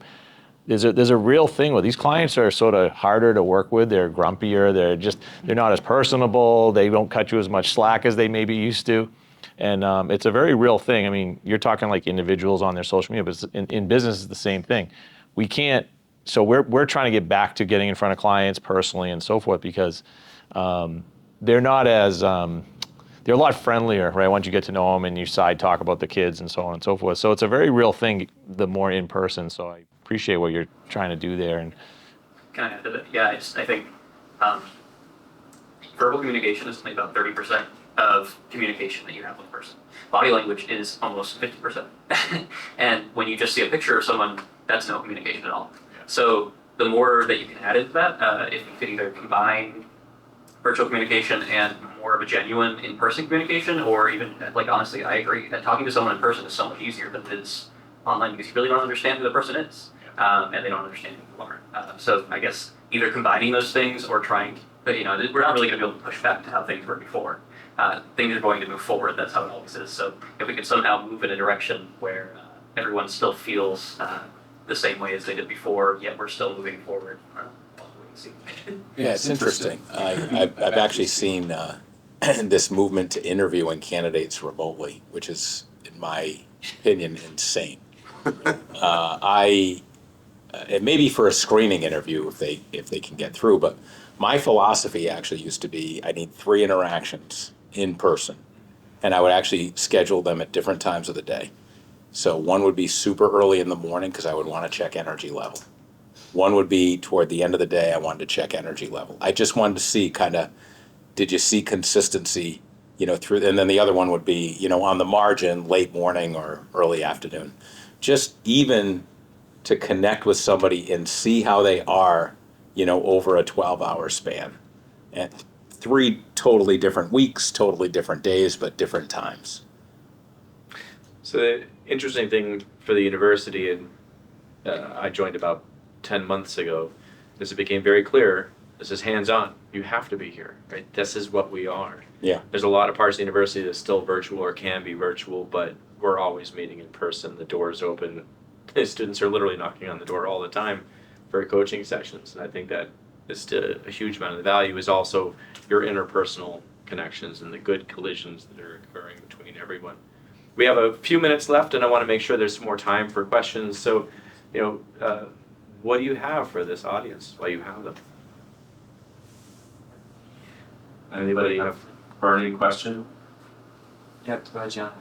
There's a real thing where these clients are sort of harder to work with. They're grumpier. They're not as personable. They don't cut you as much slack as they maybe used to. And it's a very real thing. I mean, you're talking like individuals on their social media, but in business it's the same thing. We can't, so we're trying to get back to getting in front of clients personally and so forth because they're not as, they're a lot friendlier, right? Once you get to know them and you side talk about the kids and so on and so forth. So it's a very real thing, the more in person. So I appreciate what you're trying to do there. And Can I add to that? Yeah, I think verbal communication is only about 30% of communication that you have with a person. Body language is almost 50%. And when you just see a picture of someone, that's no communication at all. So the more that you can add into that, if you could either combine virtual communication and more of a genuine in-person communication, or even, like, honestly, I agree that talking to someone in person is so much easier than it is online because you really don't understand who the person is, and they don't understand who you are. So I guess either combining those things or trying, you know, we're not really going to be able to push back to how things were before. Things are going to move forward. That's how it always is. So if we could somehow move in a direction where everyone still feels the same way as they did before, yet we're still moving forward. Yeah, it's interesting. I've actually seen this movement to interviewing candidates remotely, which is, in my opinion, insane. It may be for a screening interview if they can get through, but my philosophy actually used to be I need 3 interactions in person, and I would actually schedule them at different times of the day. So one would be super early in the morning because I would want to check energy level. One would be toward the end of the day, I wanted to check energy level. I just wanted to see kind of, did you see consistency, you know, through, and then the other one would be, you know, on the margin, late morning or early afternoon. Just even to connect with somebody and see how they are, you know, over a 12-hour span. And 3 totally different weeks, totally different days, but different times. So the interesting thing for the university, and I joined about 10 months ago, is it became very clear, this is hands-on. You have to be here, right? This is what we are. Yeah. There's a lot of parts of the university that's still virtual or can be virtual, but we're always meeting in person. The door's open. The students are literally knocking on the door all the time for coaching sessions. And I think that is a huge amount of the value is also your interpersonal connections and the good collisions that are occurring between everyone. We have a few minutes left, and I want to make sure there's some more time for questions. So, you know, what do you have for this audience while you have them? Anybody have a burning question? Yeah, go ahead, John.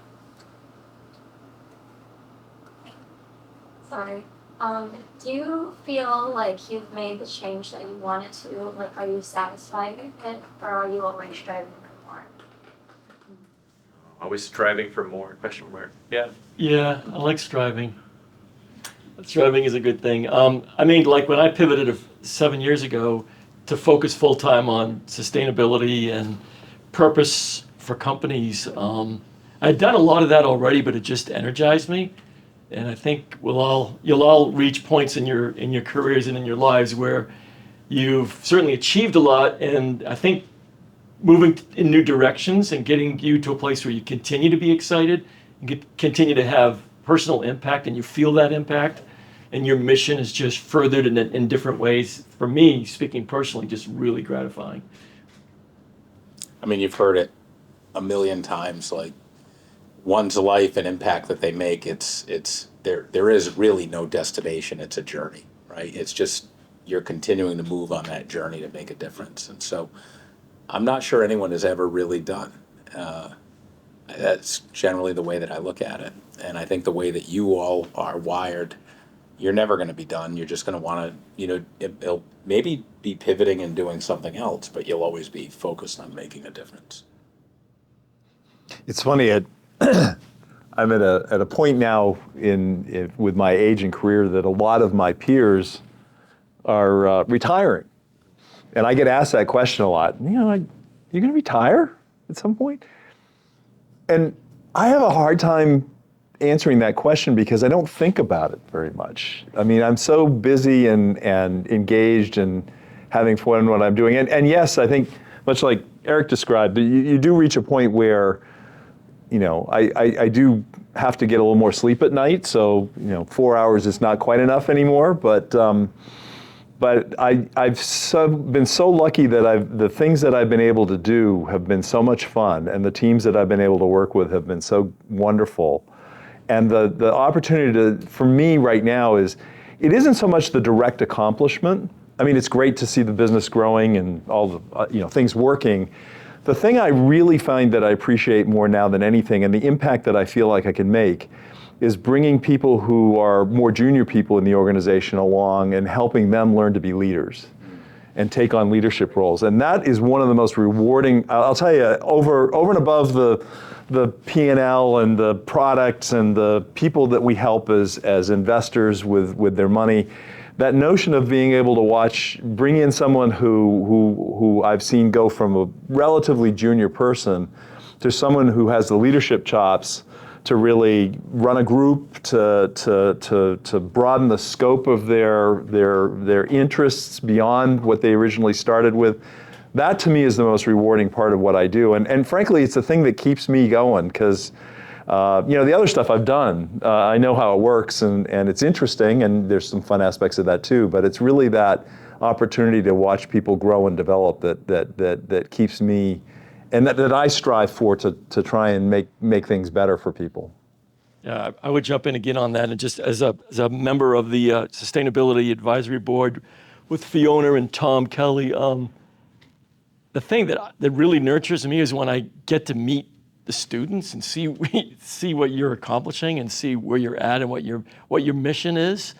Sorry. Do you feel like you've made the change that you wanted to? Like, are you satisfied with it, or are you always striving for more? Always striving for more, question mark. Yeah. Yeah, I like striving. Striving is a good thing. I mean, like when I pivoted 7 years ago to focus full-time on sustainability and purpose for companies, I'd done a lot of that already, but it just energized me. And I think you'll all reach points in your careers and in your lives where you've certainly achieved a lot. And I think moving in new directions and getting you to a place where you continue to be excited and continue to have personal impact, and you feel that impact, and your mission is just furthered in different ways. For me, speaking personally, just really gratifying. I mean, you've heard it a million times, like one's life and impact that they make, there is really no destination. It's a journey, right? It's just you're continuing to move on that journey to make a difference. And so I'm not sure anyone has ever really done. That's generally the way that I look at it. And I think the way that you all are wired, you're never going to be done. You're just going to want to, it'll maybe be pivoting and doing something else, but you'll always be focused on making a difference. It's funny, I'm at a point now with my age and career that a lot of my peers are retiring. And I get asked that question a lot. You're going to retire at some point? And I have a hard time answering that question because I don't think about it very much. I mean, I'm so busy and engaged and having fun in what I'm doing. And yes, I think, much like Eric described, you do reach a point where, I do have to get a little more sleep at night. So, 4 hours is not quite enough anymore. But I've been so lucky that the things that I've been able to do have been so much fun, and the teams that I've been able to work with have been so wonderful. And the opportunity for me right now it isn't so much the direct accomplishment. I mean, it's great to see the business growing and all the things working. The thing I really find that I appreciate more now than anything, and the impact that I feel like I can make, is bringing people who are more junior people in the organization along and helping them learn to be leaders and take on leadership roles. And that is one of the most rewarding, I'll tell you, over and above the P&L and the products and the people that we help as investors with their money, that notion of being able to bring in someone who I've seen go from a relatively junior person to someone who has the leadership chops to really run a group, to broaden the scope of their interests beyond what they originally started with. That to me is the most rewarding part of what I do. And frankly, it's the thing that keeps me going because the other stuff I've done, I know how it works and it's interesting and there's some fun aspects of that too, but it's really that opportunity to watch people grow and develop that keeps me, and that I strive for to try and make things better for people. Yeah, I would jump in again on that, and just as a member of the Sustainability Advisory Board with Fiona and Tom Kelly, the thing that really nurtures me is when I get to meet the students and see what you're accomplishing and see where you're at and what your mission is.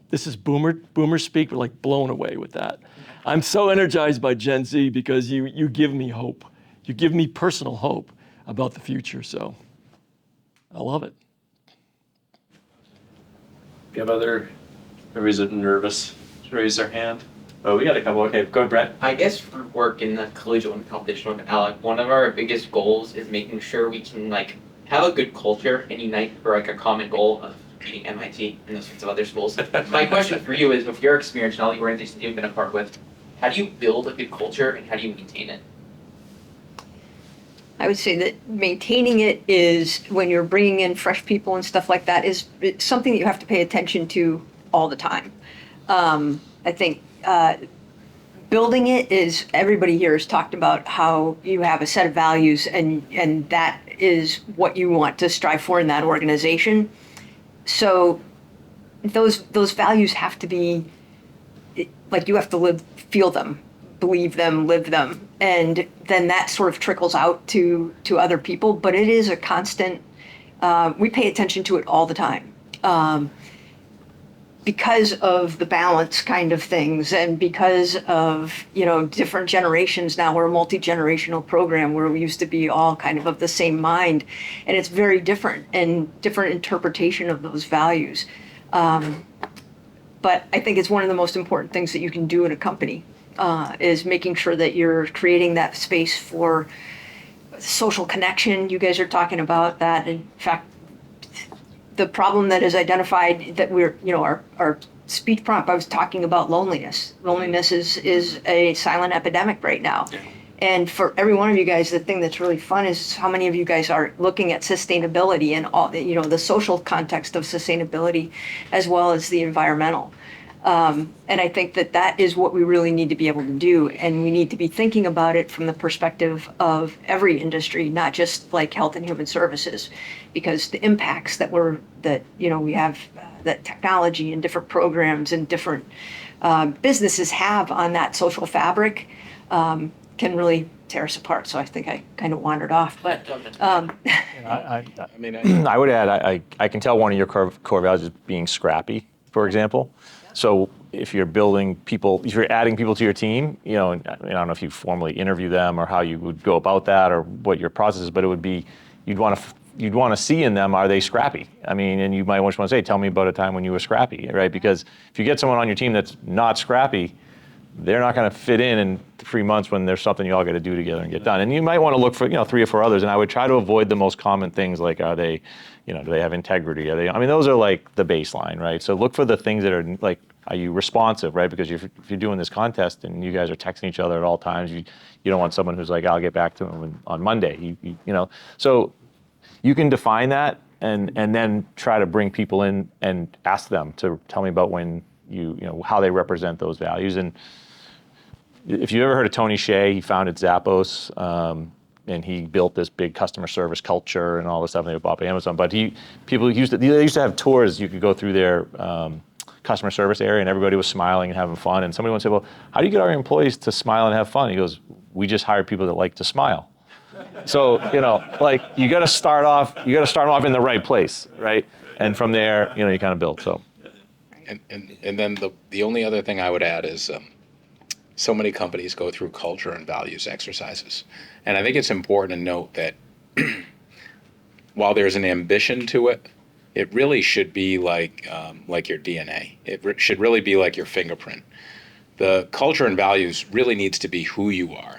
This is boomer speak, but like blown away with that. I'm so energized by Gen Z because you give me hope. You give me personal hope about the future, so I love it. Do you have everybody's nervous? Raise their hand. Oh, we got a couple. Okay, go ahead, Brett. I guess for work in the collegiate and competition with Alec, one of our biggest goals is making sure we can have a good culture and unite for a common goal of beating MIT and those sorts of other schools. My question for you is, with your experience and all the organizations you've been a part with, how do you build a good culture and how do you maintain it? I would say that maintaining it is, when you're bringing in fresh people and stuff like that, it's something that you have to pay attention to all the time. I think building it is, everybody here has talked about how you have a set of values and that is what you want to strive for in that organization. So those values have to be, like, you have to feel them, believe them, live them, and then that sort of trickles out to other people. But it is a constant, we pay attention to it all the time. Because of the balance kind of things and because of, different generations now, we're a multi-generational program where we used to be all kind of the same mind, and it's very different and different interpretation of those values. But I think it's one of the most important things that you can do in a company, is making sure that you're creating that space for social connection. You guys are talking about that. In fact, the problem that is identified that we're, our speech prompt, I was talking about loneliness. Loneliness is a silent epidemic right now. And for every one of you guys, the thing that's really fun is how many of you guys are looking at sustainability and all, the social context of sustainability as well as the environmental. And I think that is what we really need to be able to do. And we need to be thinking about it from the perspective of every industry, not just like health and human services, because the impacts that we have, that technology and different programs and different businesses have on that social fabric can really tear us apart. So I think I kind of wandered off, but I mean, I would add, I can tell one of your core values is being scrappy, for example. So if you're building people, if you're adding people to your team, you know, and I don't know if you formally interview them or how you would go about that or what your process is, but it would be, you'd want to see in them, are they scrappy? I mean, and you might just want to say, tell me about a time when you were scrappy, right? Because if you get someone on your team that's not scrappy, they're not going to fit in 3 months when there's something you all got to do together and get done. And you might want to look for, you know, 3 or 4 others. And I would try to avoid the most common things like, are they, you know, do they have integrity? Are they? I mean, those are like the baseline, right? So look for the things that are like, are you responsive, right? Because if you're doing this contest and you guys are texting each other at all times, you don't want someone who's like, I'll get back to them on Monday. You know, so you can define that and then try to bring people in and ask them to tell me about when you know how they represent those values. And if you've ever heard of Tony Hsieh, he founded Zappos, and he built this big customer service culture and all this stuff. And they bought by Amazon. But they used to have tours. You could go through their customer service area, and everybody was smiling and having fun. And somebody once said, "Well, how do you get our employees to smile and have fun?" He goes, "We just hire people that like to smile." So you know, like you got to start off in the right place, right? And from there, you know, you kind of build. So. And then the only other thing I would add is. So many companies go through culture and values exercises. And I think it's important to note that while there's an ambition to it, it really should be like your DNA. It should really be like your fingerprint. The culture and values really needs to be who you are,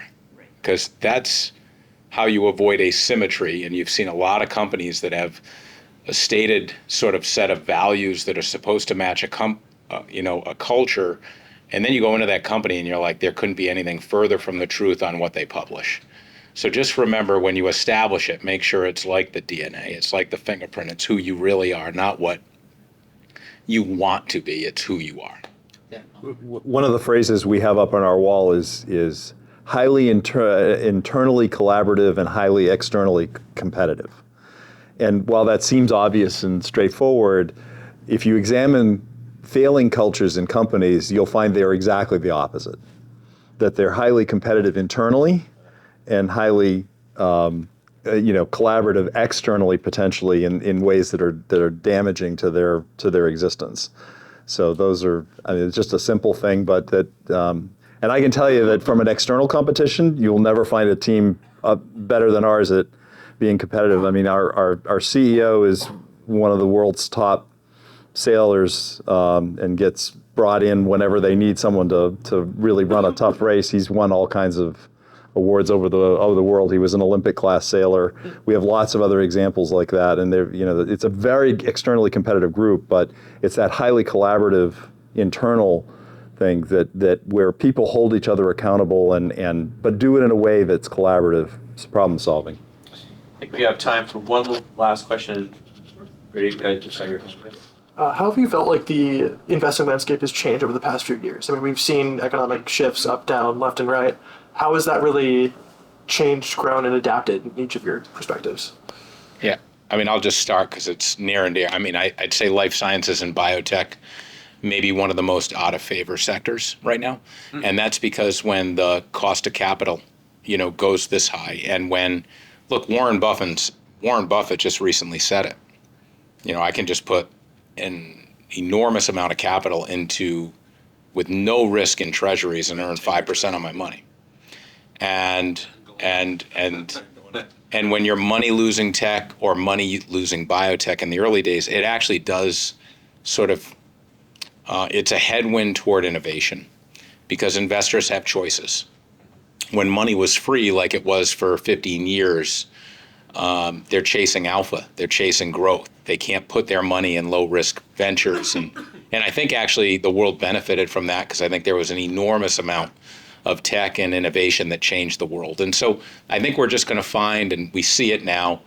because that's how you avoid asymmetry. And you've seen a lot of companies that have a stated sort of set of values that are supposed to match a culture. And then you go into that company and you're like, there couldn't be anything further from the truth on what they publish. So just remember, when you establish it, make sure it's like the DNA. It's like the fingerprint. It's who you really are, not what you want to be. It's who you are. Yeah. One of the phrases we have up on our wall is highly internally collaborative and highly externally competitive. And while that seems obvious and straightforward, if you examine failing cultures in companies, you'll find they're exactly the opposite. That they're highly competitive internally and highly collaborative externally, potentially in ways that are damaging to their existence. So those are, I mean, it's just a simple thing, but that, and I can tell you that from an external competition, you'll never find a team better than ours at being competitive. I mean, our CEO is one of the world's top sailors, and gets brought in whenever they need someone to really run a tough race. He's won all kinds of awards over the world. He was an Olympic class sailor. We have lots of other examples like that, and it's a very externally competitive group, but it's that highly collaborative internal thing that where people hold each other accountable but do it in a way that's collaborative. It's problem solving. I think we have time for one last question. Ready, just your question. How have you felt like the investing landscape has changed over the past few years? I mean, we've seen economic shifts up, down, left, and right. How has that really changed, grown, and adapted in each of your perspectives? Yeah, I mean, I'll just start because it's near and dear. I mean, I'd say life sciences and biotech may be one of the most out of favor sectors right now. Mm-hmm. And that's because when the cost of capital, goes this high, and when, look, Warren Buffett just recently said it. I can just put an enormous amount of capital with no risk in treasuries and earn 5% on my money. And when you're money losing tech or money losing biotech in the early days, it actually does sort of, it's a headwind toward innovation because investors have choices. When money was free, like it was for 15 years, they're chasing alpha, they're chasing growth. They can't put their money in low risk ventures. And I think actually the world benefited from that because I think there was an enormous amount of tech and innovation that changed the world. And so I think we're just going to find, and we see it now,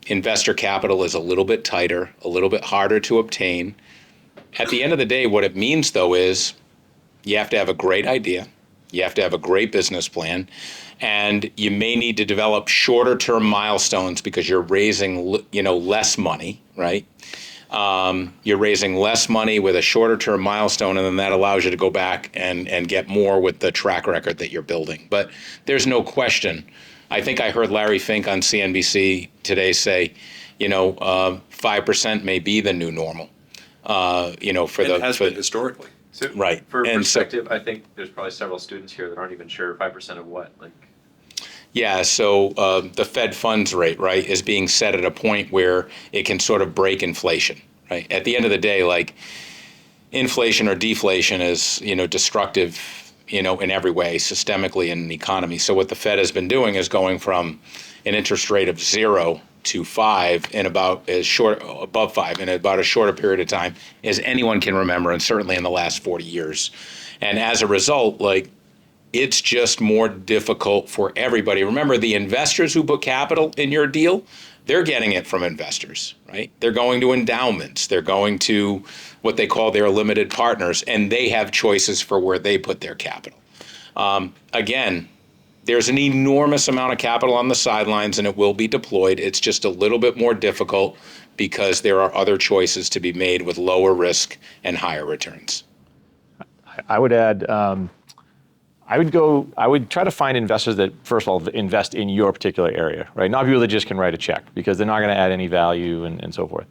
investor capital is a little bit tighter, a little bit harder to obtain. At the end of the day, what it means though is you have to have a great idea, you have to have a great business plan, and you may need to develop shorter term milestones because you're raising, less money, right? You're raising less money with a shorter term milestone, and then that allows you to go back and get more with the track record that you're building. But there's no question. I think I heard Larry Fink on CNBC today say, 5% may be the new normal. It has been historically. So right. For And perspective, I think there's probably several students here that aren't even sure 5% of what. Yeah, so the Fed funds rate, right, is being set at a point where it can sort of break inflation, right? At the end of the day, like, inflation or deflation is, destructive, in every way, systemically in an economy. So what the Fed has been doing is going from an interest rate of 0 to 5 in above 5 in about a shorter period of time as anyone can remember, and certainly in the last 40 years. And as a result, it's just more difficult for everybody. Remember, the investors who put capital in your deal, they're getting it from investors, right? They're going to endowments. They're going to what they call their limited partners, and they have choices for where they put their capital. Again, there's an enormous amount of capital on the sidelines, and it will be deployed. It's just a little bit more difficult because there are other choices to be made with lower risk and higher returns. I would add, I would try to find investors that, first of all, invest in your particular area, right? Not people that just can write a check, because they're not going to add any value and so forth.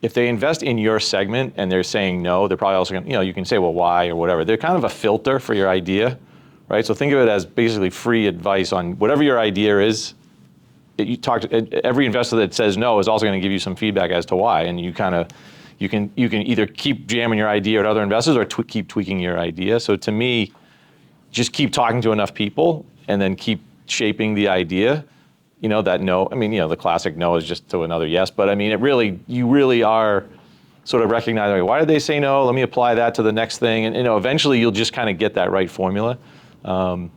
If they invest in your segment and they're saying no, they're probably also going to, you can say, well, why or whatever. They're kind of a filter for your idea, right? So think of it as basically free advice on whatever your idea is. You talk to every investor that says no is also going to give you some feedback as to why, and you can either keep jamming your idea at other investors or keep tweaking your idea. So to me, just keep talking to enough people and then keep shaping the idea. That no, the classic no is just to another yes, but you really are sort of recognizing, why did they say no? Let me apply that to the next thing. And, eventually you'll just kind of get that right formula. They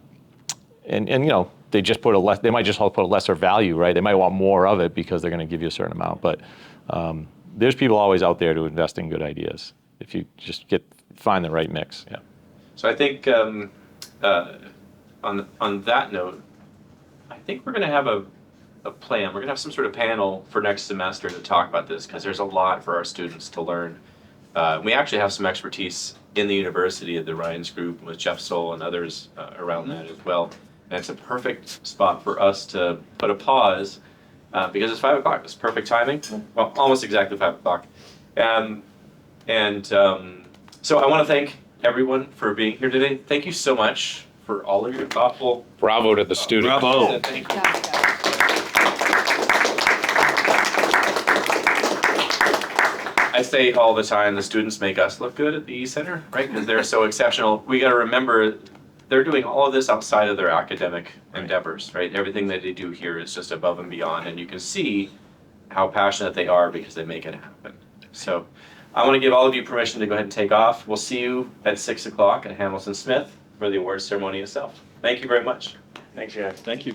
just they might just put a lesser value, right? They might want more of it because they're going to give you a certain amount, but there's people always out there to invest in good ideas if you just find the right mix. Yeah. So I think on that note, I think we're going to have a plan. We're going to have some sort of panel for next semester to talk about this, because there's a lot for our students to learn. We actually have some expertise in the university at the Ryan's Group with Jeff Soul and others around that as well. And it's a perfect spot for us to put a pause because it's 5 o'clock. It's perfect timing. Well, almost exactly 5 o'clock. So I want to thank everyone for being here today. Thank you so much for all of your thoughtful. Bravo to the students. Bravo. Thank you. I say all the time, the students make us look good at the ECenter, right? Because they're so exceptional. We got to remember they're doing all of this outside of their academic endeavors, right? Everything that they do here is just above and beyond, and you can see how passionate they are because they make it happen. So I want to give all of you permission to go ahead and take off. We'll see you at 6 o'clock at Hamilton Smith for the awards ceremony itself. Thank you very much. Thanks, guys. Thank you.